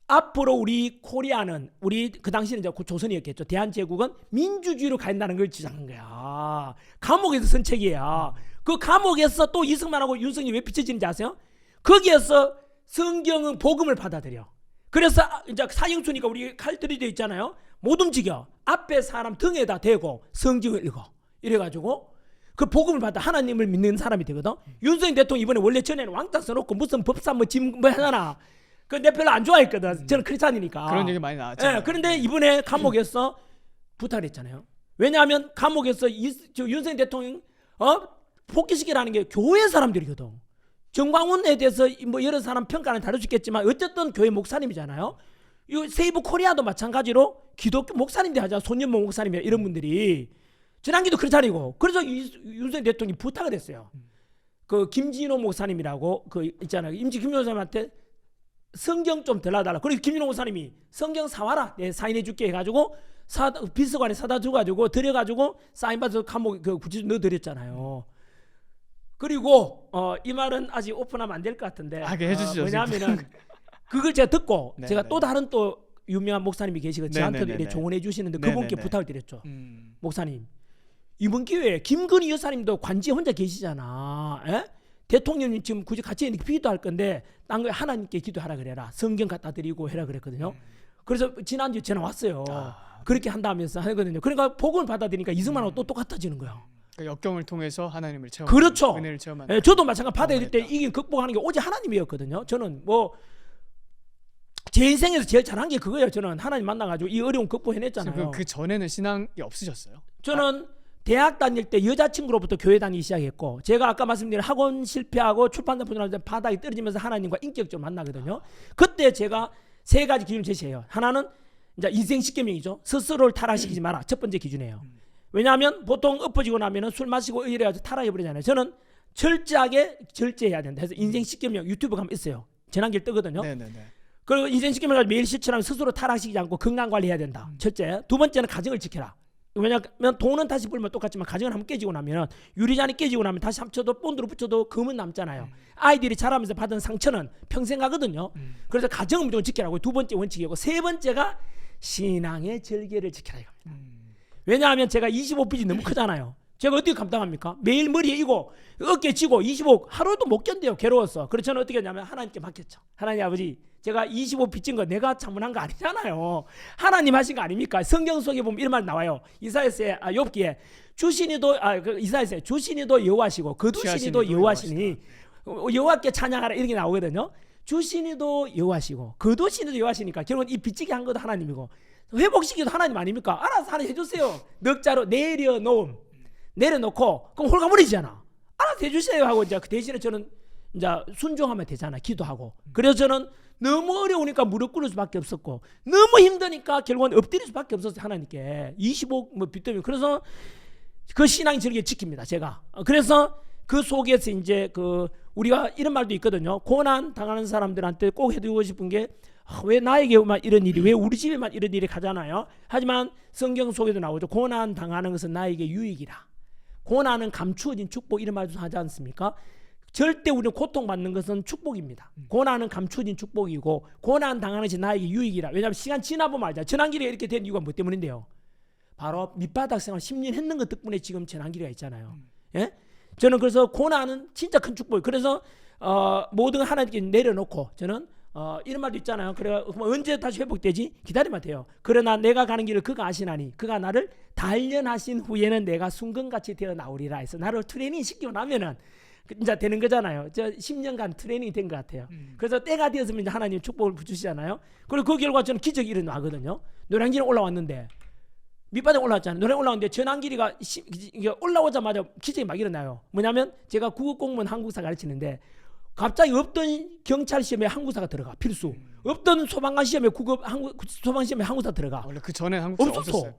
앞으로 우리 코리아는 우리 그 당시는 이제 조선이었겠죠. 대한제국은 민주주의로 간다는 걸 주장한 거야. 감옥에서 선책이야. 그 감옥에서 또 이승만하고 윤석열이 왜 비춰지는지 아세요? 거기에서 성경은 복음을 받아들여. 그래서 이제 사형수니까 우리 칼 들이져 있잖아요. 못 움직여. 앞에 사람 등에다 대고 성경을 읽어. 이래가지고 그 복음을 받아 하나님을 믿는 사람이 되거든. 윤석열 대통령 이번에 원래 전에는 왕따 써놓고 무슨 법사 뭐 하잖아. 그 내 별로 안 좋아했거든. 저는 크리스찬이니까. 그런 얘기 많이 나왔죠. 예, 그런데 이번에 감옥에서 부탁을 했잖아요. 왜냐하면 감옥에서 윤석열 대통령 복귀시키라는 게 교회 사람들이거든. 정광훈에 대해서 뭐 여러 사람 평가는 다를 수 있겠지만 어쨌든 교회 목사님이잖아요. 이 세이브 코리아도 마찬가지로 기독교 목사님들 하자. 손연모 목사님이야 이런 분들이 전환기도 크리스찬이고. 그래서 윤석열 대통령이 부탁을 했어요. 그 김진호 목사님이라고 그 있잖아요. 임지 김진호 목사님한테 성경 좀 들라달라. 그리고 김진호 목사님이 성경 사와라. 내 사인해 줄게 해가지고 비서관에 사다 줘가지고 드려가지고 사인 받아서 감옥 그 구치소 넣어드렸잖아요. 그리고 이 말은 아직 오픈하면 안 될 것 같은데 해주시죠. 뭐냐면은 그걸 제가 듣고 네, 제가 네. 또 다른 또 유명한 목사님이 계시고 저한테도 이렇게 조언해 주시는데 그분께 네, 네. 부탁을 드렸죠. 목사님 이번 기회에 김건희 여사님도 관지에 혼자 계시잖아. 에? 대통령님 지금 굳이 같이 기도할 건데 딴 거 하나님께 기도하라 그래라. 성경 갖다 드리고 해라 그랬거든요. 그래서 지난주에 전화 왔어요. 그렇게 한다면서 하거든요. 그러니까 복음을 받아들이니까 이승만하고 또 똑같아지는 거야. 그러니까 역경을 통해서 하나님을 체험. 그렇죠. 은혜를 체험하는. 예, 저도 마찬가지 받아들일 때 이게 극복하는 게 오직 하나님이었거든요. 저는 뭐 제 인생에서 제일 잘한 게 그거예요. 저는 하나님 만나가지고 이 어려움 극복해냈잖아요. 그 전에는 신앙이 없으셨어요? 저는 대학 다닐 때 여자친구로부터 교회 다니기 시작했고 제가 아까 말씀드린 학원 실패하고 출판사 분야에서 바닥에 떨어지면서 하나님과 인격적으로 만나거든요. 그때 제가 세 가지 기준을 제시해요. 하나는 이제 인생 10계명이죠. 스스로를 타락시키지 마라. 첫 번째 기준이에요. 왜냐하면 보통 엎어지고 나면은 술 마시고 이래가지고 타락해버리잖아요. 저는 철저하게 절제해야 된다. 그래서 인생 10계명 유튜브 가면 있어요. 재난길 뜨거든요. 네네네. 그리고 인생 10계명을 가지고 매일 실천하면 스스로 타락시키지 않고 건강관리해야 된다. 첫째. 두 번째는 가정을 지켜라. 왜냐하면 돈은 다시 벌면 똑같지만 가정을 한번 깨지고 나면 유리잔이 깨지고 나면 다시 합쳐도 본드로 붙여도 금은 남잖아요. 아이들이 자라면서 받은 상처는 평생 가거든요. 그래서 가정을 무조건 지키라고 두 번째 원칙이고 세 번째가 신앙의 절개를 지켜라 이겁니다. 왜냐하면 제가 25빚이 너무 크잖아요. 제가 어떻게 감당합니까? 매일 머리에 이고 어깨 쥐고 25 하루도 못 견뎌요. 괴로워서. 그래서 저는 어떻게 했냐면 하나님께 맡겼죠. 하나님 아버지 제가 25 빚진 거 내가 창문한 거 아니잖아요. 하나님 하신 거 아닙니까? 성경 속에 보면 이런 말 나와요. 이사야서에 욥기에 주신이도 이사야서에 주신이도 여호와시고 거두신이도 여호와시니 여호와께 찬양하라 이렇게 나오거든요. 주신이도 여호와시고 거두신이도 여호와시니까 결국은 이 빚지게 한 것도 하나님이고 회복시키도 하나님 아닙니까? 알아서 하나 해주세요. 넉자로 내려놓고 그럼 홀가분해지잖아. 알아서 해주세요 하고 이제 그 대신에 저는 이제 순종하면 되잖아. 기도하고. 그래서 저는 너무 어려우니까 무릎 꿇을 수밖에 없었고 너무 힘드니까 결국은 엎드릴 수밖에 없었어요. 하나님께 25 뭐 빚 때문에. 그래서 그 신앙이 저렇게 지킵니다. 제가. 그래서 그 속에서 이제 그 우리가 이런 말도 있거든요. 고난 당하는 사람들한테 꼭 해주고 싶은 게 왜 나에게만 이런 일이, 왜 우리 집에만 이런 일이 가잖아요. 하지만 성경 속에도 나오죠. 고난 당하는 것은 나에게 유익이라. 고난은 감추어진 축복, 이런 말도 하지 않습니까? 절대 우리는 고통받는 것은 축복입니다. 고난은 감추어진 축복이고 고난 당하는 것이 나에게 유익이라. 왜냐하면 시간 지나보면 알잖아요. 전환기리가 이렇게 된 이유가 뭐 때문인데요? 바로 밑바닥 생활 10년 했는 것 덕분에 지금 전환기리가 있잖아요. 예? 저는 그래서 고난은 진짜 큰 축복이에요. 그래서 모든 걸 하나님께 내려놓고 저는 이런 말도 있잖아요. 그래 언제 다시 회복되지? 기다리면 돼요. 그러나 내가 가는 길을 그가 아시나니 그가 나를 단련하신 후에는 내가 순금같이 되어 나오리라 해서 나를 트레이닝 시키고 나면은 이제 되는 거잖아요. 저 10년간 트레이닝이 된 것 같아요. 그래서 때가 되었으면 이제 하나님 축복을 주시잖아요. 그리고 그 결과 저는 기적이 일어나거든요. 노량진에 올라왔는데 밑바닥에 올라왔잖아요. 노래 올라왔는데 전환길이가 올라오자마자 기적이 막 일어나요. 뭐냐면 제가 국어공무원 한국사 가르치는데 갑자기 없던 경찰 시험에 한국사가 들어가 필수. 없던 소방관 시험에 소방 시험에 한국사 들어가. 원래 그 전에 한국사 없었어요.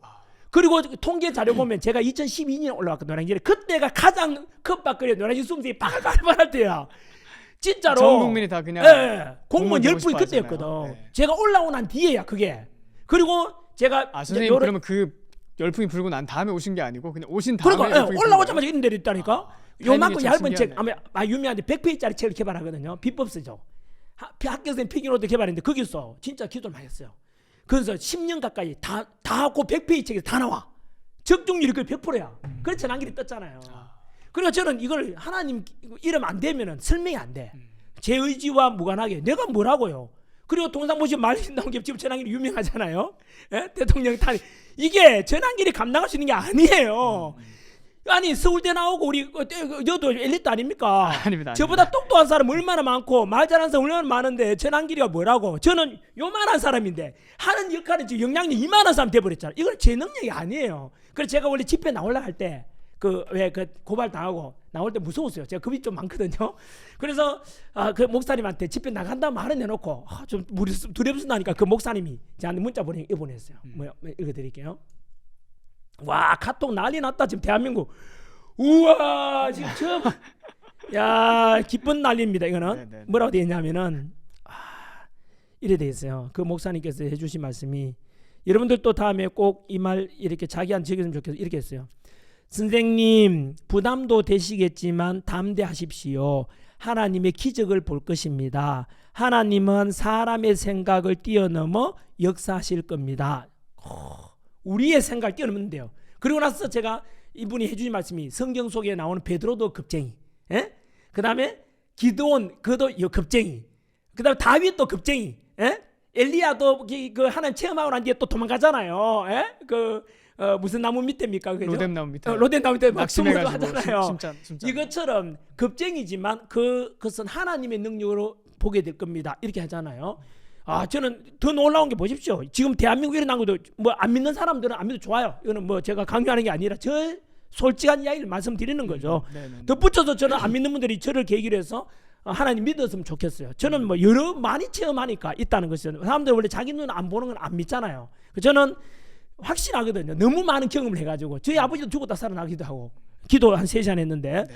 그리고 통계 자료 보면 제가 2012년에 올라왔거든요. 노량진에. 그때가 가장 컵박거려 노량진 수험생이 빠글빠글할 때야. 진짜로. 전 국민이 다 그냥 공무원 열풍이 그때였거든. 네. 제가 올라온 한 뒤에야 그게. 그리고 제가 선생님 그러면 그 열풍이 불고 난 다음에 오신 게 아니고 그냥 오신 다음에 그러니까 올라오자마자 이런 데를 있다니까. 요만큼 얇은 신기하네. 책 아마 유명한데 100페이지짜리 책을 개발하거든요. 비법서죠. 학교생 피규어도 개발했는데 거기서 진짜 기도를 많이 했어요. 그래서 10년 가까이 다 하고 100페이지 책에 다 나와. 적중률이 거의 100%야. 그래서 전환길이 떴잖아요. 그러니까 저는 이걸 하나님 이름 안 되면은 설명이 안 돼. 제 의지와 무관하게 내가 뭐라고요. 그리고 동상 보시면 말씀 나온 게 지금 전환길이 유명하잖아요. 예? 대통령 탄핵. 이게 전환길이 감당할 수 있는 게 아니에요. 아니 서울대 나오고 우리 여도 엘리트 아닙니까? 아닙니다. 저보다 똑똑한 사람 얼마나 많고 말 잘하는 사람 얼마나 많은데 전환길이가 뭐라고? 저는 요만한 사람인데 하는 역할은 지금 영향력 이만한 사람 돼버렸잖아요. 이건 제 능력이 아니에요. 그래서 제가 원래 집회 나올라 할 때 그 고발 당하고 나올 때 무서웠어요. 제가 겁이 좀 많거든요. 그래서 그 목사님한테 집회 나간다 말은 해놓고 좀 두렵습니다니까 그 목사님이 저한테 문자 보냈어요. 뭐 읽어드릴게요. 와 카톡 난리 났다 지금 대한민국. 우와 지금 처음 야 기쁜 난리입니다. 이거는 네네. 뭐라고 되어 있냐면은 이래 되어 있어요. 그 목사님께서 해주신 말씀이 여러분들도 다음에 꼭 이 말 이렇게 자기한테 적였으면 좋겠어요. 이렇게 했어요. 선생님 부담도 되시겠지만 담대하십시오. 하나님의 기적을 볼 것입니다. 하나님은 사람의 생각을 뛰어넘어 역사하실 겁니다. 우리의 생각을 뛰어넘는 돼요. 그리고 나서 제가 이분이 해주신 말씀이 성경 속에 나오는 베드로도 겁쟁이, 그 다음에 기드온 그도 겁쟁이, 그 다음에 다윗도 겁쟁이, 엘리야도 그 하나님 체험하고 난 뒤에 또 도망가잖아요. 무슨 나무 밑에입니까? 로뎀 나무 밑에. 로뎀 나무 밑에 막 낙심해가지고 하잖아요. 진짜. 이것처럼 겁쟁이지만 그것은 하나님의 능력으로 보게 될 겁니다. 이렇게 하잖아요. 저는 더 놀라운 게 보십시오. 지금 대한민국에 일어난 것도 뭐 안 믿는 사람들은 안 믿어도 좋아요. 이거는 뭐 제가 강요하는 게 아니라 저 솔직한 이야기를 말씀드리는 거죠. 덧붙여서 저는 안 믿는 분들이 저를 계기로 해서 하나님 믿었으면 좋겠어요. 저는 뭐 여러 많이 체험하니까 있다는 것이죠. 사람들 원래 자기 눈 안 보는 건 안 믿잖아요. 저는 확신하거든요. 너무 많은 경험을 해가지고 저희 아버지도 죽었다 살아나기도 하고 기도 한 3시간 했는데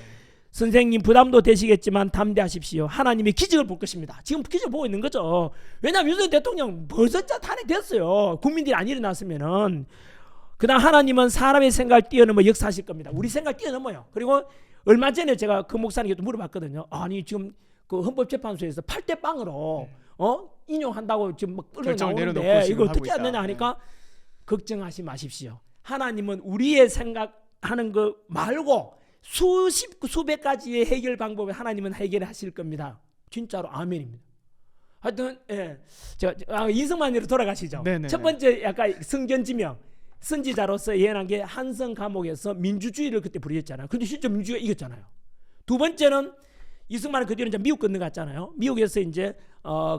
선생님 부담도 되시겠지만 담대하십시오. 하나님의 기적을 볼 것입니다. 지금 기적 보고 있는 거죠. 왜냐하면 윤석열 대통령 벌써 탄핵됐어요. 국민들이 안 일어났으면은. 그다음 하나님은 사람의 생각을 뛰어넘어 역사하실 겁니다. 우리 생각을 뛰어넘어요. 그리고 얼마 전에 제가 그 목사님께 물어봤거든요. 아니 지금 그 헌법재판소에서 8대 0으로 인용한다고 지금 막 끌어나오는데 이거 어떻게 안 되냐 하니까 걱정하지 마십시오. 하나님은 우리의 생각하는 거 말고 수백 가지의 해결 방법을 하나님은 해결하실 겁니다. 진짜로 아멘입니다. 하여튼 제가 이승만으로 돌아가시죠. 네네네. 첫 번째 약간 성견지명 선지자로서 예언한 게 한성 감옥에서 민주주의를 그때 부르셨잖아요. 근데 실제 민주주의가 이겼잖아요. 두 번째는 이승만은 그 뒤로 이제 미국 건너갔잖아요. 미국에서 이제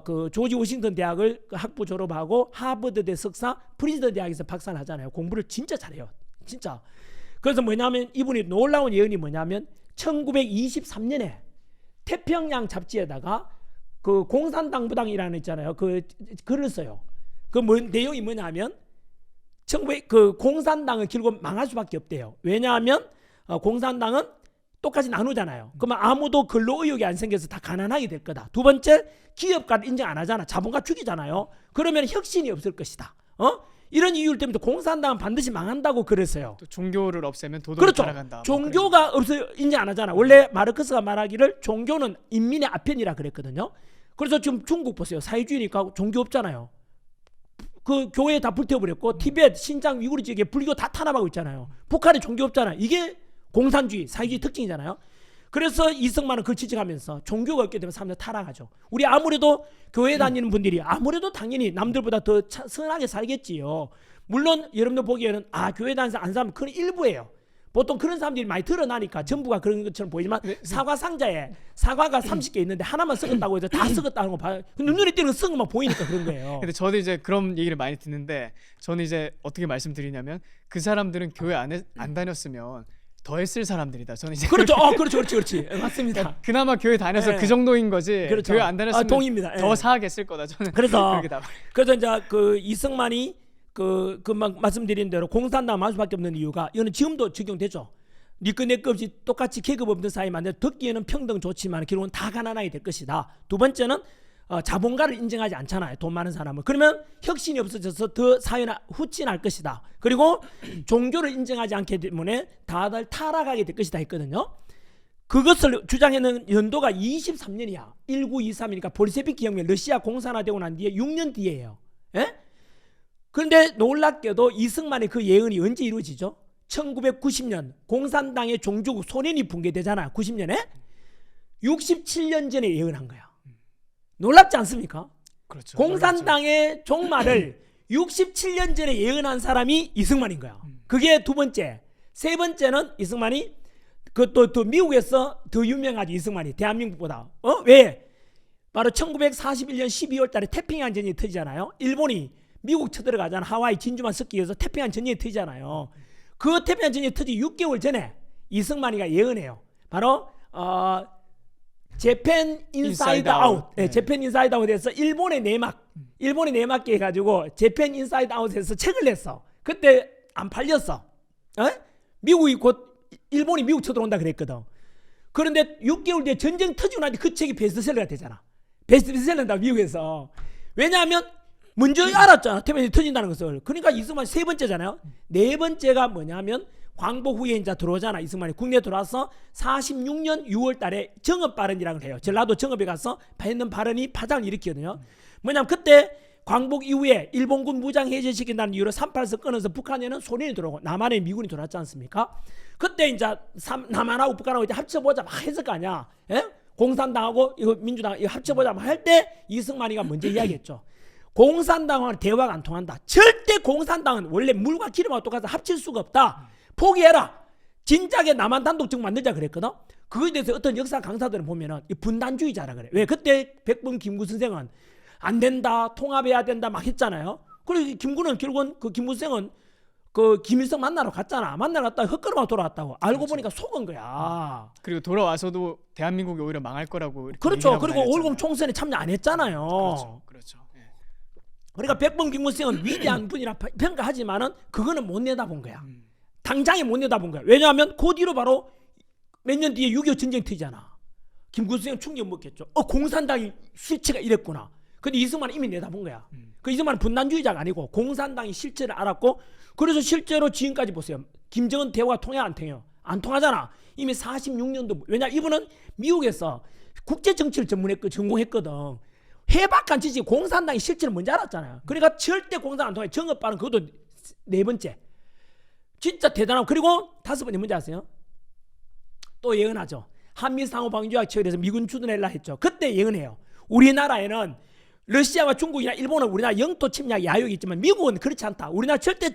그 조지 워싱턴 대학을 학부 졸업하고 하버드대 석사, 프린스턴 대학에서 박사를 하잖아요. 공부를 진짜 잘해요. 진짜. 그래서 뭐냐면 이분이 놀라운 예언이 뭐냐면 1923년에 태평양 잡지에다가 그 공산당부당이라는 있잖아요. 그 글을 써요. 그 내용이 뭐냐면 그 공산당은 결국 망할 수밖에 없대요. 왜냐하면 공산당은 똑같이 나누잖아요. 그러면 아무도 근로 의욕이 안 생겨서 다 가난하게 될 거다. 두 번째, 기업가를 인정 안 하잖아. 자본가 죽이잖아요. 그러면 혁신이 없을 것이다. 이런 이유 때문에 공산당은 반드시 망한다고 그랬어요. 또 종교를 없애면 도덕이 그렇죠. 따라간다. 종교가 없어 인정 안 하잖아. 원래 마르크스가 말하기를 종교는 인민의 아편이라 그랬거든요. 그래서 지금 중국 보세요. 사회주의니까 종교 없잖아요. 그 교회 다 불태워버렸고 티베트, 신장, 위구르 지역에 불교 다 탄압하고 있잖아요. 북한에 종교 없잖아요. 이게 공산주의, 사회주의 특징이잖아요. 그래서 이승만은 그걸 지적하면서 종교가 없게 되면 사람들 타락하죠. 우리 아무래도 교회 다니는 분들이 아무래도 당연히 남들보다 더 선하게 살겠지요. 물론 여러분들 보기에는 교회 다니면서 안 살면 그건 일부예요. 보통 그런 사람들이 많이 드러나니까 전부가 그런 것처럼 보이지만 사과 상자에 사과가 30개 있는데 하나만 썩었다고 해서 다 썩었다는 거 봐요. 근데 눈에 띄는 거 썩은 것만 보이니까 그런 거예요. 근데 저도 이제 그런 얘기를 많이 듣는데 저는 이제 어떻게 말씀드리냐면 그 사람들은 교회 안 다녔으면 더 했을 사람들이다. 저는 이제 그렇죠. 그렇지. 맞습니다. 그나마 교회 다녀서 네. 그 정도인 거지. 그렇죠. 교회 안 다녔으면 동의입니다. 더 사하게 했을 거다. 저는 그래서 그렇게 그래서 이제 그 이승만이 막 말씀드린 대로 공산당 할 수밖에 없는 이유가 이거는 지금도 적용되죠. 니꺼 내꺼 없이 똑같이 계급 없는 사회 만들 듣기에는 평등 좋지만 결국은 다 가난하게 될 것이다. 두 번째는 자본가를 인정하지 않잖아요. 돈 많은 사람은. 그러면 혁신이 없어져서 더 사회는 후진할 것이다. 그리고 종교를 인정하지 않기 때문에 다들 타락하게 될 것이다 했거든요. 그것을 주장하는 연도가 23년이야. 1923이니까 볼셰비키 혁명 러시아 공산화되고 난 뒤에 6년 뒤에요. 예? 그런데 놀랍게도 이승만의 그 예언이 언제 이루어지죠? 1990년 공산당의 종주국 소련이 붕괴되잖아. 90년에 67년 전에 예언한 거야. 놀랍지 않습니까? 그렇죠. 공산당의 종말을 67년 전에 예언한 사람이 이승만인 거야. 그게 두 번째. 세 번째는 이승만이 그것도 미국에서 더 유명하지. 이승만이 대한민국보다. 왜? 바로 1941년 12월 달에 태평양 전쟁이 터지잖아요. 일본이 미국 쳐들어가잖아. 하와이 진주만 섞기 위해서 태평양 전쟁이 터지잖아요. 그 태평양 전쟁이 터지 6개월 전에 이승만이가 예언해요. 바로 재팬 인사이드 아웃. 재팬 인사이드 아웃에서 일본의 내막게 해가지고 재팬 인사이드 아웃에서 책을 냈어. 그때 안 팔렸어. 미국이 곧 일본이 미국 쳐들어온다 그랬거든. 그런데 6개월 뒤에 전쟁 터지고 나니 그 책이 베스트셀러가 되잖아. 베스트셀러다 미국에서. 왜냐하면 먼저 알았잖아. 태평양이 터진다는 것을. 그러니까 이승만이 세 번째잖아요. 네 번째가 뭐냐면 광복 후에 이제 들어오잖아. 이승만이 국내에 들어와서 46년 6월 달에 정업 발언이라고 해요. 전라도 정업에 가서 했는 발언이 파장을 일으키거든요. 뭐냐면 그때 광복 이후에 일본군 무장 해제시킨다는 이유로 38선 끊어서 북한에는 소련이 들어오고 남한에 미군이 들어왔지 않습니까? 그때 이제 남한하고 북한하고 이제 합쳐보자 막 했을 거 아니야. 예? 공산당하고 이거 민주당 이거 합쳐보자 막 할 때 이승만이가 먼저 이야기했죠. 공산당하고 대화가 안 통한다. 절대 공산당은 원래 물과 기름하고 똑같아서 합칠 수가 없다. 포기해라. 진작에 남한 단독정 만들자 그랬거든. 그거에 대해서 어떤 역사 강사들은 보면은 분단주의자라 그래. 왜? 그때 백범 김구 선생은 안 된다, 통합해야 된다 막 했잖아요. 그리고 김구는 결국은 그 김구 선생은 그 김일성 만나러 갔잖아. 만나러 갔다가 헛걸음하고 돌아왔다고. 알고 그렇죠. 보니까 속은 거야. 그리고 돌아와서도 대한민국이 오히려 망할 거라고 이렇게 그렇죠. 얘기를 하고 그리고 다녔잖아요. 5.10 총선에 참여 안 했잖아요. 그렇죠. 예. 그러니까 백범 김구 선생은 위대한 분이라 평가하지만은 그거는 못 내다본 거야. 당장에 못 내다본 거야. 왜냐하면 그 뒤로 바로 몇 년 뒤에 6.25 전쟁 터지잖아. 김구 선생은 충격 먹겠죠. 공산당이 실체가 이랬구나. 근데 이승만은 이미 내다본 거야. 그 이승만은 분단주의자가 아니고 공산당이 실체를 알았고, 그래서 실제로 지금까지 보세요. 김정은 대화가 통해 안 통해요? 안 통하잖아. 이미 46년도. 왜냐 이분은 미국에서 국제 정치를 전공했거든. 해박한 지식 공산당이 실체를 먼저 알았잖아요. 그러니까 절대 공산 안 통해. 정업발은 그것도 네 번째. 진짜 대단하고. 그리고 다섯 번째 뭔지 아세요? 또 예언하죠. 한미 상호방위조약 체결해서 미군 주둔하려 했죠. 그때 예언해요. 우리나라에는 러시아와 중국이나 일본은 우리나라 영토 침략 야욕이 있지만 미국은 그렇지 않다. 우리나라 절대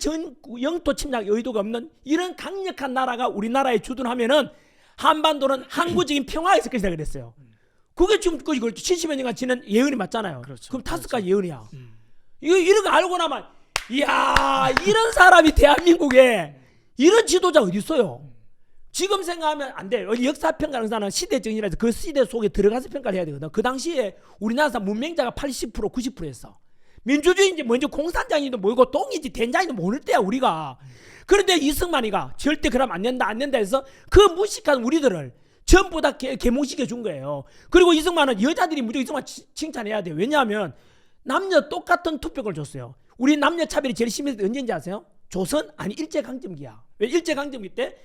영토 침략 의도가 없는 이런 강력한 나라가 우리나라에 주둔하면은 한반도는 항구적인 평화가 있을 것이다 그랬어요. 그게 지금 70여 년간 지난 예언이 맞잖아요. 그렇죠. 그럼 다섯 가지 예언이야. 이런 거 알고 나면 이야, 이런 사람이 대한민국에 이런 지도자 어디 있어요? 지금 생각하면 안 돼. 역사평가 강사는 시대정신이라서 그 시대 속에 들어가서 평가를 해야 되거든. 그 당시에 우리나라 문맹자가 80% 90%였어. 민주주의인지 뭔지 공산당인지도 모르고 똥인지 된장인지 모를 때야 우리가. 그런데 이승만이가 절대 그러면 안 된다 해서 그 무식한 우리들을 전부 다 개몽시켜 준 거예요. 그리고 이승만은 여자들이 무조건 이승만 칭찬해야 돼요. 왜냐하면 남녀 똑같은 투표권을 줬어요. 우리 남녀 차별이 제일 심했을 때 언제인지 아세요? 조선 아니 일제강점기야. 왜 일제강점기 때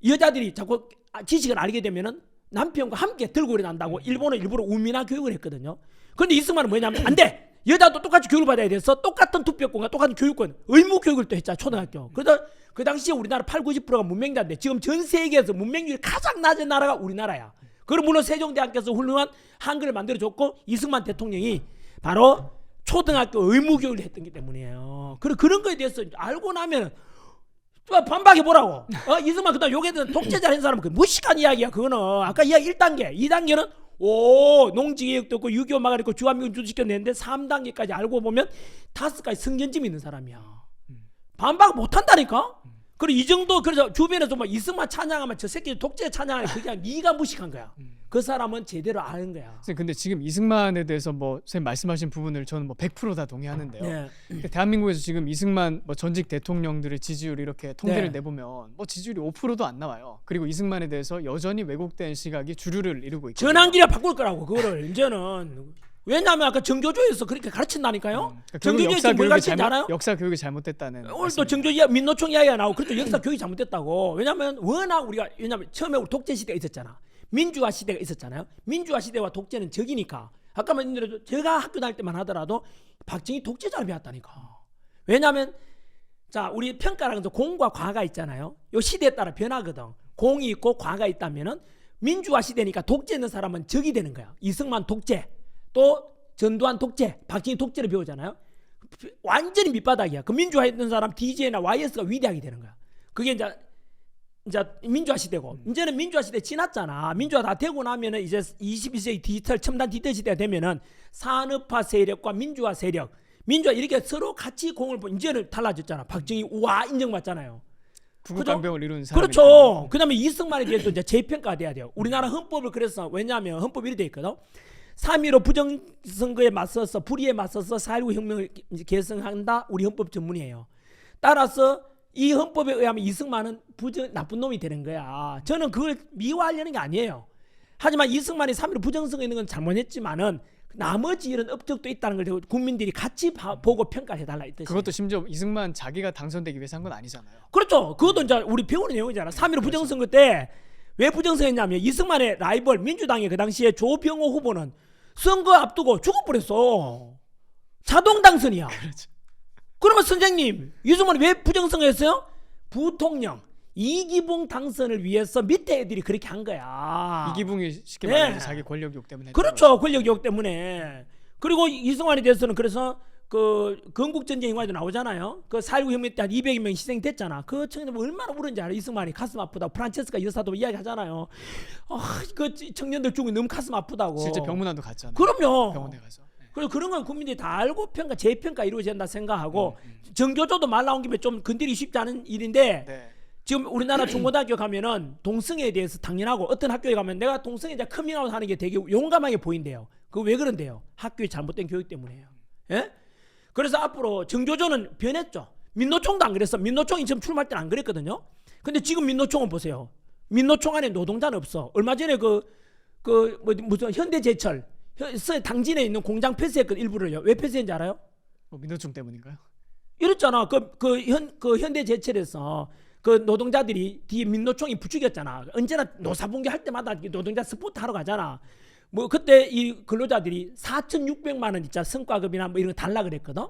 여자들이 자꾸 지식을 알게 되면은 남편과 함께 들고 일어난다고 일본은 일부러 우민화 교육을 했거든요. 그런데 이승만은 뭐냐면 안 돼. 여자도 똑같이 교육을 받아야 돼서 똑같은 투표권과 똑같은 교육권 의무 교육을 또 했잖아 초등학교. 그래서 그 당시에 우리나라 80~90%가 문맹자인데 지금 전 세계에서 문맹률이 가장 낮은 나라가 우리나라야. 그리고 물론 세종대왕께서 훌륭한 한글을 만들어줬고 이승만 대통령이 바로 초등학교 의무 교육을 했던 게 때문이에요. 그런 거에 대해서 알고 나면 반박해 보라고. 이승만 그다음 요게든 독재자를 한 사람은 그 무식한 이야기야. 그거는 아까 이야기 1단계, 2단계는 농지개혁도 있고 6.25 막아냈고 주한미군 주지시켰는데 3단계까지 알고 보면 5가지 성견짐이 있는 사람이야. 반박 못한다니까. 그리고 이 정도 그래서 주변에서 막 이승만 찬양하면 저 새끼 독재 찬양하는 그게 네가 무식한 거야. 그 사람은 제대로 아는 거야. 선생님, 근데 지금 이승만에 대해서 뭐 선생님 말씀하신 부분을 저는 뭐 100% 다 동의하는데요. 네. 근데 대한민국에서 지금 이승만 뭐 전직 대통령들의 지지율이 이렇게 통계를 네. 내보면 뭐 지지율이 5%도 안 나와요. 그리고 이승만에 대해서 여전히 왜곡된 시각이 주류를 이루고 있거든요. 전환기를 바꿀 거라고 그거를 이제는. 왜냐하면 아까 정교조에서 그렇게 가르친다니까요. 정교조에서 뭘 가르친지 알아요? 역사 교육이 잘못됐다는. 오늘도 정조 민노총 이야기가 나오고 그렇죠. 역사 교육이 잘못됐다고. 왜냐하면 워낙 왜냐하면 처음에 우리 독재 시대가 있었잖아. 민주화 시대가 있었잖아요. 민주화 시대와 독재는 적이니까. 아까 말씀드렸죠. 제가 학교 다닐 때만 하더라도 박정희 독재자를 배웠다니까. 왜냐하면 자 우리 평가라는 공과 과가 있잖아요. 요 시대에 따라 변하거든. 공이 있고 과가 있다면은 민주화 시대니까 독재 있는 사람은 적이 되는 거야. 이승만 독재, 또 전두환 독재, 박정희 독재를 배우잖아요. 완전히 밑바닥이야. 그 민주화 했던 사람 DJ나 YS가 위대하게 되는 거야. 그게 이제 민주화 시대고 이제는 민주화 시대 지났잖아. 민주화 다 되고 나면은 이제 21세기 디지털 첨단 디지털 시대가 되면은 산업화 세력과 민주화 세력, 민주화 이렇게 서로 같이 공을 이제는 달라졌잖아. 박정희 우와 인정받잖아요. 구국강병을 이룬 사람. 그렇죠. 그다음에 이승만에 대해서 이제 재평가돼야 돼요. 우리나라 헌법을 그래서 왜냐하면 헌법이 이렇게 돼 있거든. 3.15 부정선거에 맞서서 불의에 맞서서 4.19 혁명을 개성한다. 우리 헌법 전문이에요. 따라서 이 헌법에 의하면 이승만은 나쁜 놈이 되는 거야. 저는 그걸 미화하려는 게 아니에요. 하지만 이승만이 3.15 부정선거 있는 건 잘못했지만은 나머지 이런 업적도 있다는 걸 국민들이 같이 보고 평가를 해달라 이 뜻이에요. 그것도 심지어 이승만 자기가 당선되기 위해서 한 건 아니잖아요. 그렇죠. 그것도 이제 우리 배우는 내용이잖아. 3.15 부정선거 때 왜 부정선거했냐면 이승만의 라이벌 민주당의 그 당시에 조병호 후보는 선거 앞두고 죽어버렸어. 자동 당선이야. 그렇죠. 그러면 선생님 이승만이 왜 부정선거했어요? 부통령 이기붕 당선을 위해서 밑에 애들이 그렇게 한 거야. 이기붕이 쉽게 네. 말해서 자기 권력 욕 때문에. 그렇죠. 권력 욕 때문에. 그리고 이승만에 대해서는 그래서 그 건국전쟁 영화에도 나오잖아요. 그 4.19 혁명 때 한 200여 명 희생됐잖아. 그 청년들 얼마나 울은지 알아. 이승만이 가슴 아프다고. 프란체스카 여사도 이야기하잖아요. 그 청년들 죽으면 너무 가슴 아프다고. 실제 병문안도 갔잖아요. 그럼요. 병원에 가서. 그래서 그런 건 국민들이 다 알고 재평가 이루어져야 된다 생각하고 정교조도 말 나온 김에 좀 건드리기 쉽지 않은 일인데 네. 지금 우리나라 중고등학교 가면은 동성애에 대해서 당연하고 어떤 학교에 가면 내가 동성애자 커밍아웃 하는 게 되게 용감하게 보인대요. 그거 왜 그런데요? 학교의 잘못된 교육 때문이에요. 예? 그래서 앞으로 정교조는 변했죠. 민노총도 안 그랬어. 민노총이 지금 출마할 때는 안 그랬거든요. 근데 지금 민노총은 보세요. 민노총 안에 노동자는 없어. 얼마 전에 무슨 현대제철 당진에 있는 공장 폐쇄했거든 일부를요. 왜 폐쇄했는지 알아요? 뭐 민노총 때문인가요? 이랬잖아. 현대제철에서 그 노동자들이 뒤에 민노총이 부추겼잖아. 언제나 노사분기 할 때마다 노동자 스포트 하러 가잖아. 뭐 그때 이 근로자들이 4,600만 원 있잖아. 성과급이나 뭐 이런 거 달라 그랬거든.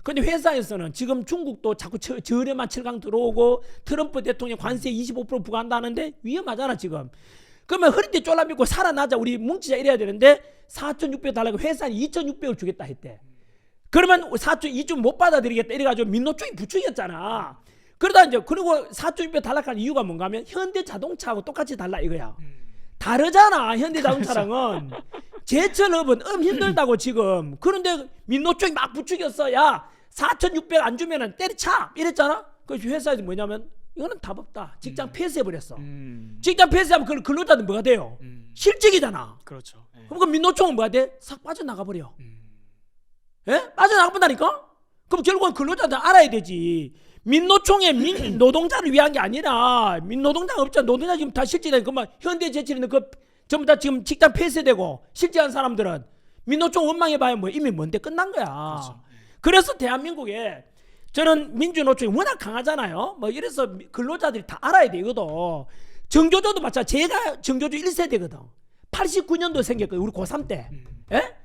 근데 회사에서는 지금 중국도 자꾸 저렴한 철강 들어오고 트럼프 대통령 관세 25% 부과한다는데 위험하잖아 지금. 그러면 허리띠 졸라매고 살아나자 우리 뭉치자 이래야 되는데 4,600 달라고 회사는 2,600을 주겠다 했대. 그러면 2주 못 받아들이겠다 이래가지고 민노총이 부추겼잖아. 그러다 이제 그리고 4,600 달라고 한 이유가 뭔가 하면 현대자동차하고 똑같이 달라 이거야. 다르잖아 현대자동차랑은. 제철업은 힘들다고 지금. 그런데 민노총이 막 부추겼어. 야 4,600 안 주면은 때려차 이랬잖아. 그래서 회사에서 뭐냐면 이거는 답 없다. 직장 폐쇄해버렸어. 직장 폐쇄하면 그 근로자들 뭐가 돼요? 실직이잖아. 그렇죠. 네. 그럼 그 민노총은 뭐가 돼? 싹 빠져나가 버려. 예? 빠져나가본다니까? 그럼 결국은 근로자들 알아야 되지. 민노총의 노동자를 위한 게 아니라 민노동자가 없잖아. 노동자 지금 다 실직된 그만 현대제철에는 그 전부 다 지금 직장 폐쇄되고 실직한 사람들은 민노총 원망해봐야 뭐 이미 뭔데 끝난 거야. 그렇죠. 그래서 대한민국에 저는 민주노총이 워낙 강하잖아요. 뭐 이래서 근로자들이 다 알아야 되거든. 정조조도 마찬가지. 제가 정조조 1세대거든. 89년도 생겼거든요. 우리 고3 때. 예?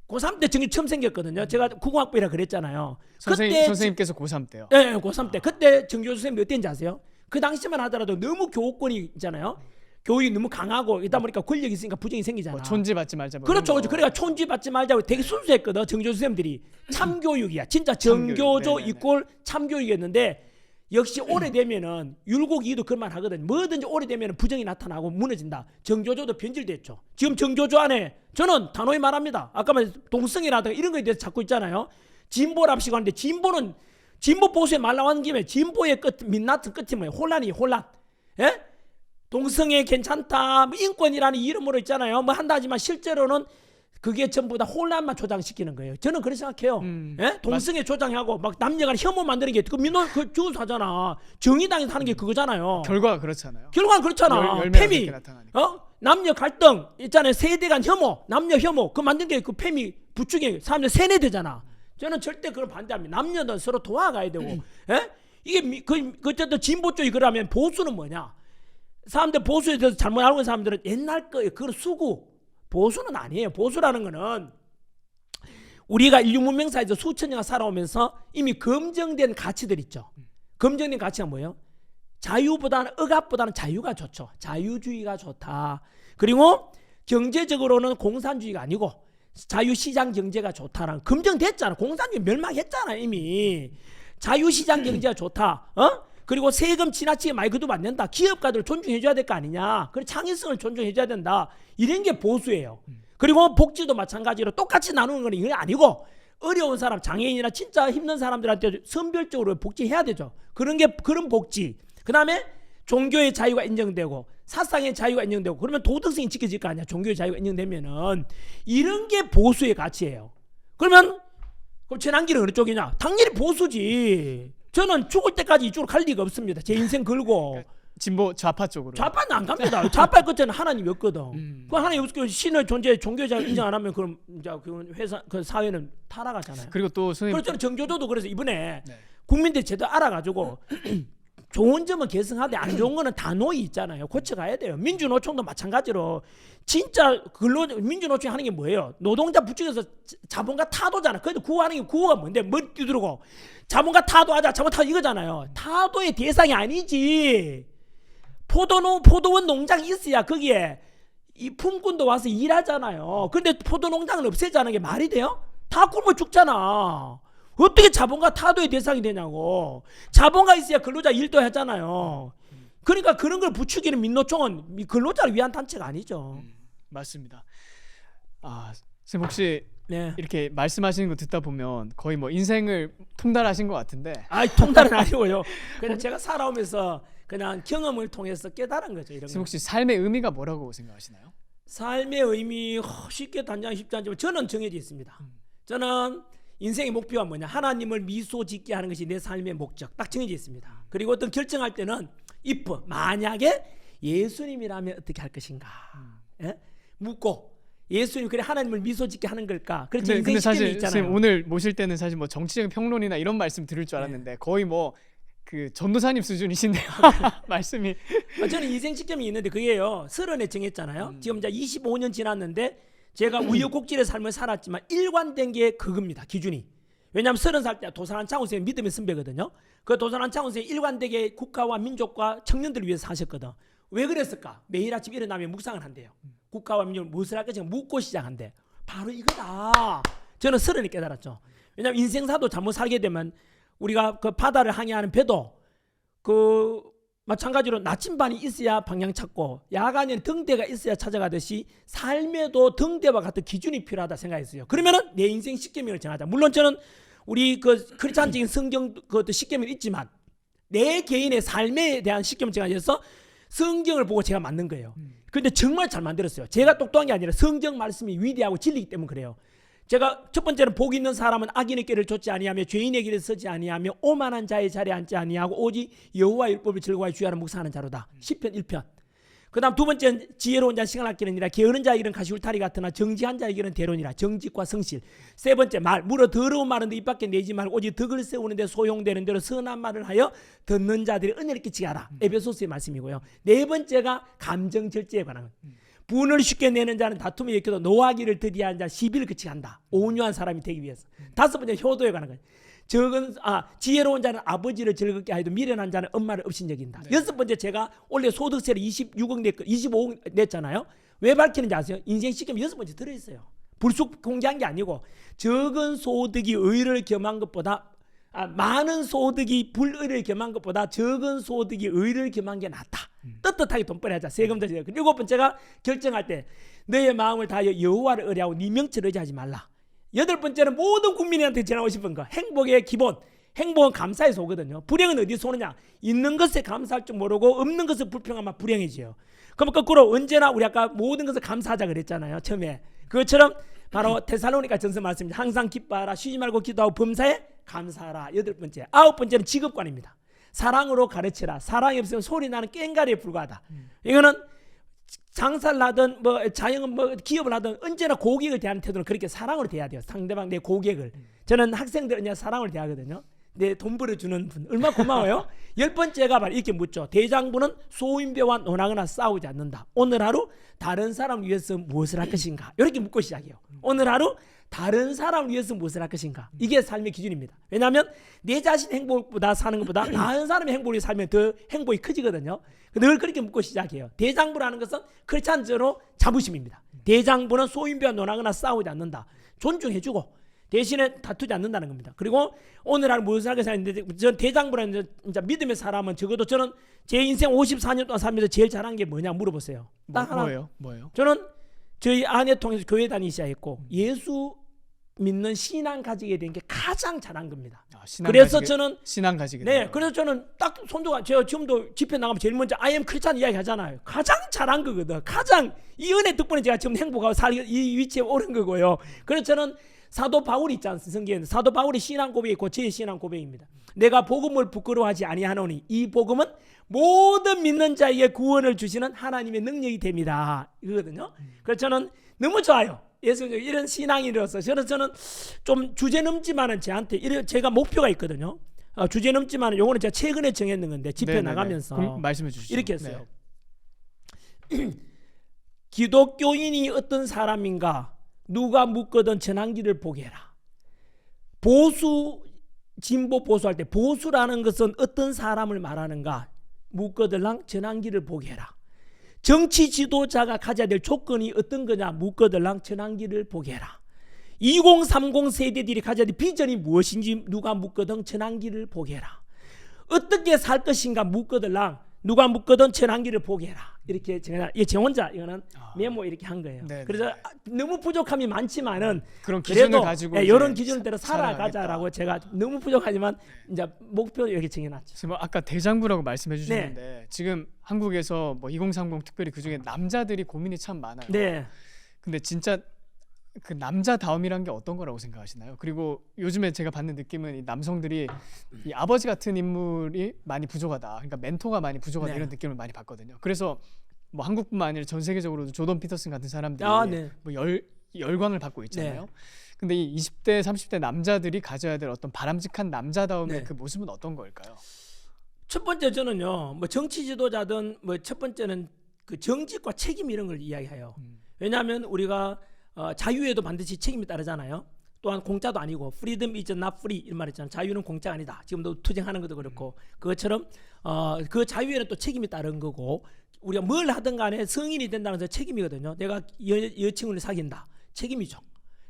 고3 때 정규 처음 생겼거든요. 제가 90학번이라 그랬잖아요. 선생님께서 고3 때요. 예, 고3 때. 그때 정조조 선생님 몇 대인지 아세요? 그 당시만 하더라도 너무 교권이 있잖아요. 교육이 너무 강하고 이다 보니까 권력이 있으니까 부정이 생기잖아. 뭐 촌지 받지 말자. 뭐 그렇죠. 이런 거. 그러니까 촌지 받지 말자고 되게 순수했거든. 정조조 선생님들이. 참교육이야. 진짜 정교조 네네네. 이꼴 참교육이었는데 역시 오래되면은 율곡이도 그런 말 하거든. 뭐든지 오래되면은 부정이 나타나고 무너진다. 정조조도 변질됐죠. 지금 정조조 안에 저는 단호히 말합니다. 아까 말 동성애라든가 이런 거에 대해서 자꾸 있잖아요. 진보랍시고 하는데 진보는 진보 보수에 말 나온 김에 진보의 끝 민낯은 끝이 뭐예요? 혼란이 혼란. 예? 동성애 괜찮다, 뭐 인권이라는 이름으로 있잖아요. 뭐 한다 하지만 실제로는 그게 전부 다 혼란만 조장시키는 거예요. 저는 그렇게 생각해요. 예? 동성애 조장하고 막 남녀간 혐오 만드는 게 그 민노 그 죽어서 하잖아. 정의당에서 하는 게 그거잖아요. 결과가 그렇잖아요. 결과는 그렇잖아. 페미, 남녀 갈등 있잖아요. 세대 간 혐오, 남녀 혐오 그 만든 게 그 페미 부추기 사람들 세뇌되잖아. 저는 절대 그걸 반대합니다. 남녀는 서로 도와가야 되고, 예? 이게 어쨌든 진보 쪽이 그러면 보수는 뭐냐? 사람들 보수에 대해서 잘못 알고 있는 사람들은 옛날 거예요. 그건 수구. 보수는 아니에요. 보수라는 거는 우리가 인류 문명사에서 수천 년을 살아오면서 이미 검증된 가치들 있죠. 검증된 가치가 뭐예요? 자유보다는 억압보다는 자유가 좋죠. 자유주의가 좋다. 그리고 경제적으로는 공산주의가 아니고 자유시장 경제가 좋다라는 검증됐잖아. 공산주의 멸망했잖아 이미. 자유시장 경제가 좋다. 그리고 세금 지나치게 많이 거두면 안 된다. 기업가들 존중해줘야 될 거 아니냐. 그리고 창의성을 존중해줘야 된다. 이런 게 보수예요. 그리고 복지도 마찬가지로 똑같이 나누는 건 이게 아니고 어려운 사람, 장애인이나 진짜 힘든 사람들한테 선별적으로 복지해야 되죠. 그런 복지. 그 다음에 종교의 자유가 인정되고 사상의 자유가 인정되고 그러면 도덕성이 지켜질 거 아니야. 종교의 자유가 인정되면은 이런 게 보수의 가치예요. 그럼 최남기는 어느 쪽이냐? 당연히 보수지. 저는 죽을 때까지 이쪽으로 갈 리가 없습니다. 제 인생 걸고. 진보 좌파 쪽으로. 좌파는 안 갑니다. 좌파 끝에는 하나님이 없거든. 그 하나님 없고 신의 존재 종교의 자유 인정 안 하면 그럼 이제 그 회사 그 사회는 타락하잖아요. 그리고 또 선생님. 그렇죠. 정조조도 그래서 이번에 국민들이 제대로 알아가지고 좋은 점은 계승하되 안 좋은 거는 단호히 있잖아요. 고쳐가야 돼요. 민주노총도 마찬가지로 진짜 민주노총이 하는 게 뭐예요? 노동자 부추겨서 자본가 타도잖아. 그래도 구호하는 게 구호가 뭔데? 머리 두드리고 자본가 타도하자. 자본 타도 이거잖아요. 타도의 대상이 아니지. 포도원 농장이 있어야 거기에 이 품꾼도 와서 일하잖아요. 그런데 포도농장을 없애자는 게 말이 돼요? 다 굶어 죽잖아. 어떻게 자본가 타도의 대상이 되냐고. 자본가 있어야 근로자 일도 하잖아요. 그러니까 그런 걸 부추기는 민노총은 근로자를 위한 단체가 아니죠. 맞습니다. 선생님 혹시 네. 이렇게 말씀하시는 거 듣다 보면 거의 뭐 인생을 통달하신 것 같은데. 통달은 아니고요. 그냥 제가 살아오면서 그냥 경험을 통해서 깨달은 거죠. 이런 거. 선생님 혹시 삶의 의미가 뭐라고 생각하시나요? 삶의 의미 쉽게 단정하기 쉽지 않지만 저는 정해져 있습니다. 저는 인생의 목표가 뭐냐? 하나님을 미소 짓게 하는 것이 내 삶의 목적. 딱 정해져 있습니다. 그리고 어떤 결정할 때는 if 만약에 예수님이라면 어떻게 할 것인가? 예? 묻고 예수님 그래 하나님을 미소 짓게 하는 걸까? 그렇지. 근데 사실 있잖아요. 선생님 오늘 모실 때는 사실 뭐 정치적인 평론이나 이런 말씀 들을 줄 알았는데 거의 뭐 그 전도사님 수준이신데요. 말씀이. 저는 인생 시점이 있는데 그게요. 30에 정했잖아요. 지금 이제 25년 지났는데 제가 우여곡절의 삶을 살았지만 일관된 게 그겁니다. 기준이. 왜냐하면 30살 때 도산한 창훈 선생님 믿음의 선배거든요. 그 도산한 창훈 선생님 일관되게 국가와 민족과 청년들을 위해서 사셨거든. 왜 그랬을까? 매일 아침 일어나면 묵상을 한대요. 국가와 민족을 무엇을 할 것인가 묻고 시작한대. 바로 이거다. 저는 30에 깨달았죠. 왜냐하면 인생사도 잘못 살게 되면 우리가 그 바다를 항해하는 배도 그 마찬가지로 나침반이 있어야 방향 찾고 야간에는 등대가 있어야 찾아가듯이 삶에도 등대와 같은 기준이 필요하다 생각했어요. 그러면은 내 인생 십계명을 정하자. 물론 저는 우리 그 크리스찬적인 성경 그것도 십계명이 있지만 내 개인의 삶에 대한 십계명을 정하셔서 성경을 보고 제가 만든 거예요. 그런데 정말 잘 만들었어요. 제가 똑똑한 게 아니라 성경 말씀이 위대하고 진리이기 때문에 그래요. 제가 첫 번째는 복 있는 사람은 악인의 길을 좇지 아니하며 죄인의 길을 서지 아니하며 오만한 자의 자리에 앉지 아니하고 오직 여호와의 율법을 즐거워하여 주야를 묵상하는 자로다. 시편 1편. 그 다음 두 번째는 지혜로운 자는 시간 아끼느니라. 게으른 자의 길은 가시울타리 같으나 정지한 자의 길은 대론이라. 정직과 성실. 세 번째 말. 물어 더러운 말은 입 밖에 내지 말고 오직 덕을 세우는 데 소용되는 대로 선한 말을 하여 듣는 자들이 은혜를 끼치게 하라. 에베소서의 말씀이고요. 네 번째가 감정 절제에 관한 것. 분을 쉽게 내는 자는 다툼에 일으켜도 노하기를 더디한 자 시비를 그치게 한다. 온유한 사람이 되기 위해서. 다섯 번째 효도에 관한 것. 지혜로운 자는 아버지를 즐겁게 하여도 미련한 자는 엄마를 업신여긴다. 네. 여섯 번째 제가 원래 소득세를 25억 냈잖아요. 왜 밝히는지 아세요? 인생 시험 여섯 번째 들어있어요. 불쑥 공개한 게 아니고 적은 소득이 의를 겸한 것보다 많은 소득이 불의를 겸한 것보다 적은 소득이 의를 겸한 게 낫다. 떳떳하게 돈벌이 하자. 세금 더 제거. 일곱 번째가 결정할 때 너의 마음을 다하여 여호와를 의뢰하고 네 명철을 의지하지 말라. 여덟 번째는 모든 국민한테 전하고 싶은 거. 행복의 기본. 행복은 감사에서 오거든요. 불행은 어디서 오느냐? 있는 것에 감사할 줄 모르고 없는 것을 불평하면 불행해져요. 그럼 거꾸로 언제나 우리 아까 모든 것을 감사하자 그랬잖아요. 처음에. 그것처럼 바로 데살로니가 전서 말씀입니다. 항상 기뻐하라. 쉬지 말고 기도하고 범사에 감사하라. 여덟 번째. 아홉 번째는 직업관입니다. 사랑으로 가르치라. 사랑이 없으면 소리 나는 꽹가리에 불과하다. 이거는 장사를 하든 자영업 기업을 하든 언제나 고객을 대하는 태도는 그렇게 사랑으로 대해야 돼요. 상대방 내 고객을. 저는 학생들 그냥 사랑으로 대하거든요. 내 돈 벌어주는 분 얼마나 고마워요. 열 번째가 바로 이렇게 묻죠. 대장부는 소인배와 논하거나 싸우지 않는다. 오늘 하루 다른 사람을 위해서 무엇을 할 것인가. 이렇게 묻고 시작해요. 오늘 하루 다른 사람을 위해서 무엇을 할 것인가. 이게 삶의 기준입니다. 왜냐하면 내 자신 행복보다 사는 것보다 다른 사람의 행복을 살면 더 행복이 커지거든요. 늘 그렇게 묻고 시작해요. 대장부라는 것은 크리스찬적으로 자부심입니다. 대장부는 소인배와 논하거나 싸우지 않는다. 존중해주고 대신에 다투지 않는다는 겁니다. 그리고 오늘 하루 무엇을 하게 사는데 전 대장부라는 진짜 믿음의 사람은 적어도 저는 제 인생 54년 동안 살면서 제일 잘한 게 뭐냐 물어보세요. 딱 하나. 뭐예요? 저는 저희 아내 통해서 교회 다니기 시작했고 예수 믿는 신앙 가지게 된 게 가장 잘한 겁니다. 그래서 저는 신앙 가지게 네, 그래서 저는 딱 손도가 제가 지금도 집회 나가면 제일 먼저 I am 크리스찬 이야기 하잖아요. 가장 잘한 거거든. 가장 이 은혜 덕분에 제가 지금 행복하고 이 위치에 오른 거고요. 그래서 저는 사도 바울이 있지 않습니까? 성경에는 사도 바울의 신앙 고백이 있고 제 신앙 고백입니다. 내가 복음을 부끄러워하지 아니하노니 이 복음은 모든 믿는 자에게 구원을 주시는 하나님의 능력이 됩니다. 이거거든요. 그래서 저는 너무 좋아요. 예수 이런 신앙인으로서 저는 좀 주제 넘지만은 저한테 제가 목표가 있거든요. 주제 넘지만은 요거는 제가 최근에 정했는 건데 집회 나가면서 말씀해 주시죠. 이렇게 했어요. 네. 기독교인이 어떤 사람인가 누가 묻거든 전환기를 보게 해라. 보수 진보 보수할 때 보수라는 것은 어떤 사람을 말하는가 묻거들랑 전환기를 보게 해라. 정치 지도자가 가져야 될 조건이 어떤 거냐 묻거들랑 전환기를 보게 해라. 2030 세대들이 가져야 될 비전이 무엇인지 누가 묻거든 전환기를 보게 해라. 어떻게 살 것인가 묻거들랑 누가 묻거든 전환기를 보게 해라. 이렇게 제가 제 혼자 이거는 메모 이렇게 한 거예요. 네네. 그래서 너무 부족함이 많지만은 그런 기준을 그래도 가지고 이런 기준대로 살아가자라고 살아가겠다. 제가 너무 부족하지만 이제 목표 이렇게 정해놨죠. 지금 아까 대장부라고 말씀해 주셨는데 지금 한국에서 뭐 2030 특별히 그중에 남자들이 고민이 참 많아요. 네. 근데 진짜 그 남자다움이란 게 어떤 거라고 생각하시나요? 그리고 요즘에 제가 받는 느낌은 이 남성들이 이 아버지 같은 인물이 많이 부족하다. 그러니까 멘토가 많이 부족하다 네. 이런 느낌을 많이 받거든요. 그래서 뭐 한국뿐만 아니라 전 세계적으로도 조던 피터슨 같은 사람들이 네. 뭐 열광을 받고 있잖아요. 네. 근데 이 20대, 30대 남자들이 가져야 될 어떤 바람직한 남자다움의 네. 그 모습은 어떤 걸까요? 첫 번째 저는요. 뭐 정치 지도자든 뭐 첫 번째는 그 정직과 책임 이런 걸 이야기해요. 왜냐하면 우리가 자유에도 반드시 책임이 따르잖아요. 또한 공짜도 아니고 freedom is not free 이런 말 있잖아요. 자유는 공짜가 아니다. 지금도 투쟁하는 것도 그렇고 그것처럼 그 자유에는 또 책임이 따른 거고 우리가 뭘 하든 간에 성인이 된다는 것은 책임이거든요. 내가 여친을 사귄다. 책임이죠.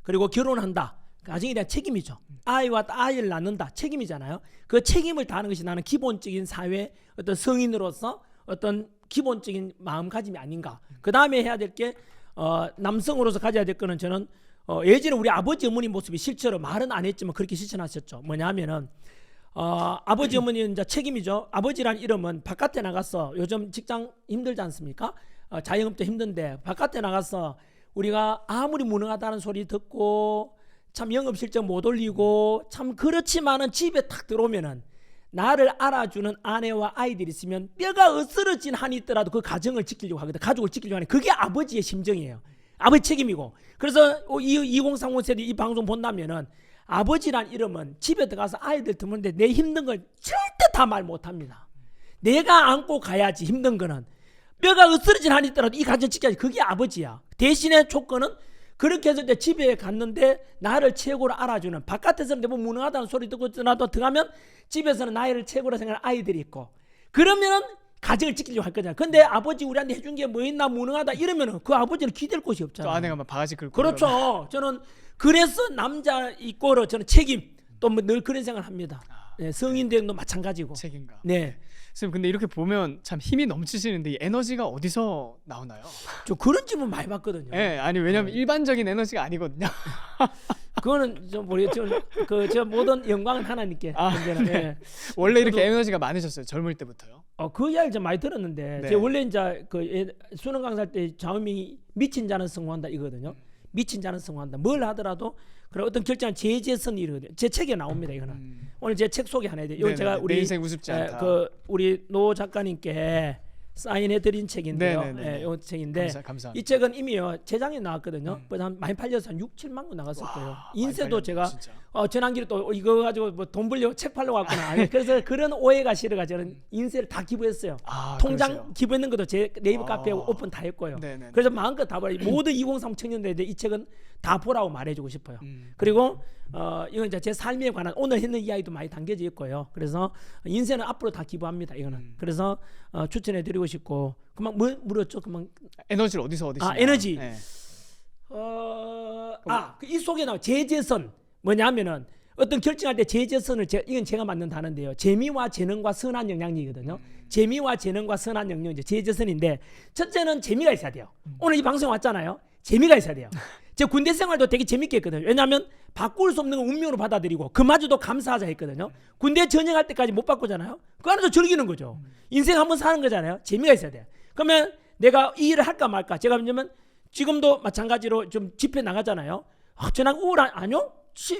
그리고 결혼한다. 가정에 대한 책임이죠. 아이와 아이를 낳는다. 책임이잖아요. 그 책임을 다하는 것이 나는 기본적인 사회 어떤 성인으로서 어떤 기본적인 마음가짐이 아닌가. 그 다음에 해야 될 게 남성으로서 가져야 될 거는 저는 예전에 우리 아버지 어머니 모습이 실제로 말은 안 했지만 그렇게 실천하셨죠. 뭐냐 하면은 아버지 어머니는 이제 책임이죠. 아버지란 이름은 바깥에 나가서 요즘 직장 힘들지 않습니까? 자영업도 힘든데 바깥에 나가서 우리가 아무리 무능하다는 소리 듣고 참 영업 실적 못 올리고 참 그렇지만은 집에 탁 들어오면은 나를 알아주는 아내와 아이들이 있으면 뼈가 으스러진 한이 있더라도 그 가정을 지키려고 하거든. 가족을 지키려고 하는 그게 아버지의 심정이에요. 아버지 책임이고. 그래서 2030 세대 이 방송 본다면은 아버지란 이름은 집에 들어가서 아이들 드문데 내 힘든 걸 절대 다 말 못합니다. 내가 안고 가야지. 힘든 거는 뼈가 으스러진 한이 있더라도 이 가정 지켜야지. 그게 아버지야. 대신에 조건은 그렇게 해서 이제 집에 갔는데 나를 최고로 알아주는, 바깥에서는 대부분 무능하다는 소리 듣고 나도 들어가면 집에서는 나를 최고로 생각하는 아이들이 있고, 그러면은 가정을 지키려고 할 거잖아. 근데 아버지 우리한테 해준 게 뭐 있나 무능하다 이러면은 그 아버지는 기댈 곳이 없잖아. 또 아내가 막 바가지 긁고. 그렇죠. 저는 그래서 남자 이꼬로 저는 책임 또 뭐 늘 그런 생각을 합니다. 네, 성인 대응도 마찬가지고. 책임감. 네. 선생님 근데 이렇게 보면 참 힘이 넘치시는데 이 에너지가 어디서 나오나요? 저 그런 집은 많이 봤거든요. 네, 아니 왜냐면 일반적인 에너지가 아니거든요. 그거는 좀 모르겠죠. 저 모든 영광은 하나님께. 네. 네. 원래 이렇게 에너지가 많으셨어요? 젊을 때부터요? 그 이야기 좀 많이 들었는데 네. 제가 원래 이제 수능 강사할 때 좌우명이 미친 자는 성공한다 이거든요. 미친 자는 성공한다. 뭘 하더라도 그런 어떤 결정은 제재선 이거든요. 제 책에 나옵니다. 이거는 오늘 제 책 소개 하나 해야 돼요. 이거 제가 내 인생 우습지 않다. 우리 노 작가님께 사인해드린 책인데요. 이 책인데 감사합니다. 이 책은 이미요 재작년에 나왔거든요. 한 많이 팔려서 한 6, 7만 권 나갔을 거예요. 인쇄도 제가 전환기를 또 이거 가지고 뭐 돈 벌려고 책 팔려고 왔구나. 그래서 그런 오해가 싫어가 저는 인쇄를 다 기부했어요. 통장 그러세요? 기부했는 것도 제 네이버 카페 오픈 다 했고요. 네네네. 그래서 마음껏 다 봐요. 모든 2030 청년들한테 이 책은 다 보라고 말해주고 싶어요. 그리고 이건 이제 제 삶에 관한 오늘 했는 이야기도 많이 담겨져 있고요. 그래서 인쇄는 앞으로 다 기부합니다. 이거는 그래서 추천해드리고 싶고. 그만 물었죠. 그만 에너지를 어디서 얻으시나요? 에너지. 네. 이 속에 나와 제재선 뭐냐면은 어떤 결정할 때 제재선을 이건 제가 만든 단어인데요. 재미와 재능과 선한 영향력이거든요. 재미와 재능과 선한 영향력 이제 제재선인데 첫째는 재미가 있어야 돼요. 오늘 이 방송 왔잖아요. 재미가 있어야 돼요. 제 군대 생활도 되게 재밌게 했거든요. 왜냐하면 바꿀 수 없는 건 운명으로 받아들이고 그마저도 감사하자 했거든요. 군대 전역할 때까지 못 바꾸잖아요. 그 안에서 즐기는 거죠. 인생 한번 사는 거잖아요. 재미가 있어야 돼요. 그러면 내가 이 일을 할까 말까. 제가 왜냐면 지금도 마찬가지로 좀 집회 나가잖아요. 저는 우울한 아니요.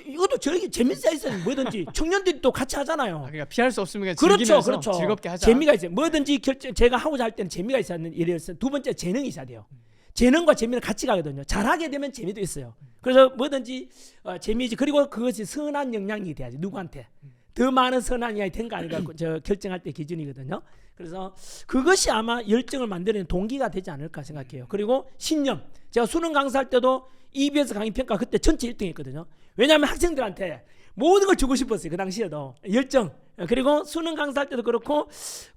이것도 저렇게 재밌어야 있어요. 뭐든지 청년들이 또 같이 하잖아요. 그러니까 피할 수 없으면 그렇죠, 즐기면서 그렇죠. 즐겁게 하자. 재미가 있어요. 뭐든지 제가 하고자 할 때는 재미가 있어야 하는 일이었어요. 두 번째 재능이 있어야 돼요. 재능과 재미는 같이 가거든요. 잘하게 되면 재미도 있어요. 그래서 뭐든지 재미지. 그리고 그것이 선한 영향이 돼야지. 누구한테 더 많은 선한 영향이 된가 아닌가 저 결정할 때 기준이거든요. 그래서 그것이 아마 열정을 만드는 동기가 되지 않을까 생각해요. 그리고 신념. 제가 수능 강사할 때도 EBS 강의 평가 그때 전체 1등 했거든요. 왜냐하면 학생들한테 모든 걸 주고 싶었어요. 그 당시에도 열정. 그리고 수능 강사할 때도 그렇고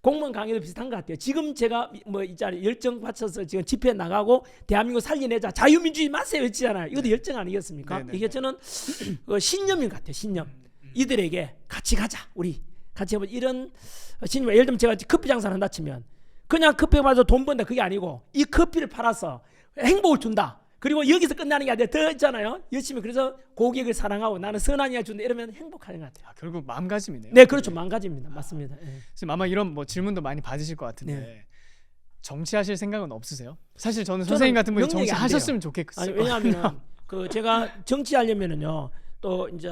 공무원 강의도 비슷한 것 같아요. 지금 제가 뭐 이 자리 열정 바쳐서 지금 집회 나가고 대한민국 살려내자 자유민주주의 맞세요 했잖아요. 이것도 열정 아니겠습니까? 네네네. 이게 저는 신념인 것 같아요. 신념. 이들에게 같이 가자. 우리 같이 해보자. 이런 신념. 예를 들면 제가 커피 장사를 한다 치면 그냥 커피 마셔서 돈 번다 그게 아니고 이 커피를 팔아서 행복을 준다. 그리고 여기서 끝나는 게 아니라 더 있잖아요. 열심히 그래서 고객을 사랑하고 나는 선한 이야기 준다 이러면 행복한 것 같아요. 결국 마음가짐이네요. 네, 그렇죠. 마음가짐입니다. 맞습니다. 예. 지금 아마 이런 뭐 질문도 많이 받으실 것 같은데 네. 정치하실 생각은 없으세요? 사실 저는 선생님 같은 분이 능력이 안 정치하셨으면 돼요. 좋겠어요. 아니 왜냐하면 제가 정치하려면은요 또 이제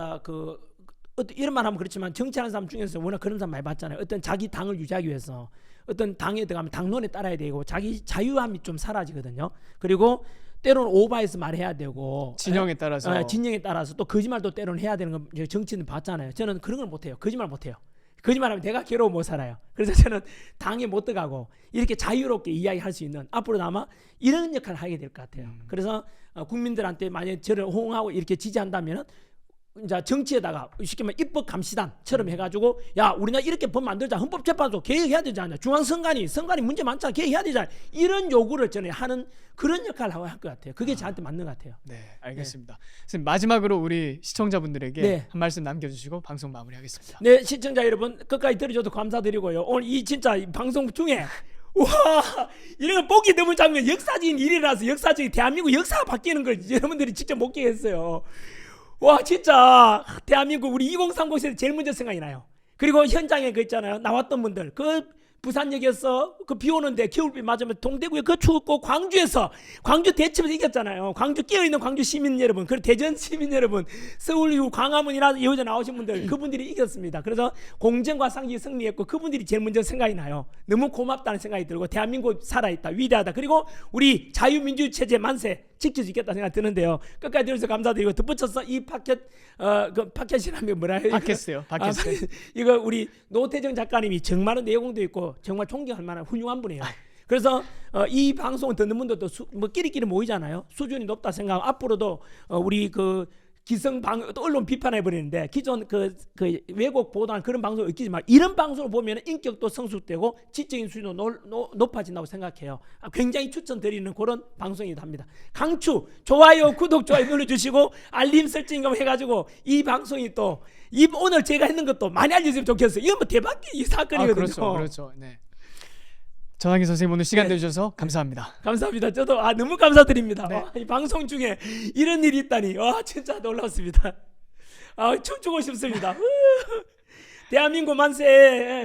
이런 말 하면 그렇지만 정치하는 사람 중에서 워낙 그런 사람 많이 봤잖아요. 어떤 자기 당을 유지하기 위해서 어떤 당에 들어가면 당론에 따라야 되고 자기 자유함이 좀 사라지거든요. 그리고 때로는 오바해서 말해야 되고 진영에 따라서 진영에 따라서 또 거짓말도 때로는 해야 되는 거 정치는 봤잖아요. 저는 그런 걸 못해요. 거짓말 못해요. 거짓말하면 내가 괴로워 못 살아요. 그래서 저는 당에 못 들어가고 이렇게 자유롭게 이야기할 수 있는 앞으로 아마 이런 역할을 하게 될 것 같아요. 그래서 국민들한테 만약에 저를 호응하고 이렇게 지지한다면 이제 정치에다가 쉽게 말하면 입법 감시단처럼 해가지고 야 우리나라 이렇게 법 만들자 헌법재판소 개혁해야 되지 않냐 중앙선관위 문제 많잖아 개혁해야 되잖아 이런 요구를 저는 하는 그런 역할을 하고 할 것 같아요. 그게 저한테 맞는 것 같아요. 네, 알겠습니다. 선생님 마지막으로 우리 시청자분들에게 네. 한 말씀 남겨주시고 방송 마무리하겠습니다. 네, 시청자 여러분 끝까지 들어줘서 감사드리고요. 오늘 이 진짜 이 방송 중에 와 이런 거 보기 드문 장면 역사적인 일이라서 역사적인 대한민국 역사가 바뀌는 걸 여러분들이 직접 목격했어요. 와 진짜 대한민국 우리 2030 세대 제일 먼저 생각이 나요. 그리고 현장에 그 있잖아요 나왔던 분들 그 부산역에서 그 비 오는데 겨울비 맞으면 동대구에 그 추웠고 광주 대첩에서 이겼잖아요. 광주 깨어있는 광주 시민 여러분, 그리고 대전 시민 여러분, 서울 이후 광화문이나 여자 나오신 분들, 그분들이 이겼습니다. 그래서 공정과 상식이 승리했고 그분들이 제일 먼저 생각이 나요. 너무 고맙다는 생각이 들고 대한민국 살아있다, 위대하다, 그리고 우리 자유민주 체제 만세 지킬 수 있겠다 생각 드는데요. 끝까지 들어서 감사드리고 덧붙여서 이 팟캐스트라면 뭐라 해요? 팟캐스트요. 팟캐스트. 이거 우리 노태정 작가님이 정말 내용도 있고 정말 존경할 만한 훌륭한 분이에요. 그래서 이 방송을 듣는 분들도 뭐 끼리끼리 모이잖아요. 수준이 높다 생각하고 앞으로도 우리 그 기성 또 언론 비판해 버리는데 기존 그 왜곡 보도한 그런 방송을 의끼지만 이런 방송을 보면 인격도 성숙되고 지적인 수준도 높아진다고 생각해요. 굉장히 추천드리는 그런 방송이기도 합니다. 강추, 좋아요, 구독, 좋아요 눌러주시고 알림 설정 해가지고 이 방송이 또 오늘 제가 했는 것도 많이 알려주면 좋겠어요. 이건 뭐 대박 이 사건이거든요. 그렇죠. 네. 전환기 선생님 오늘 시간 네. 내주셔서 감사합니다. 감사합니다. 저도 너무 감사드립니다. 네. 이 방송 중에 이런 일이 있다니 진짜 놀랐습니다. 춤추고 싶습니다. 대한민국 만세.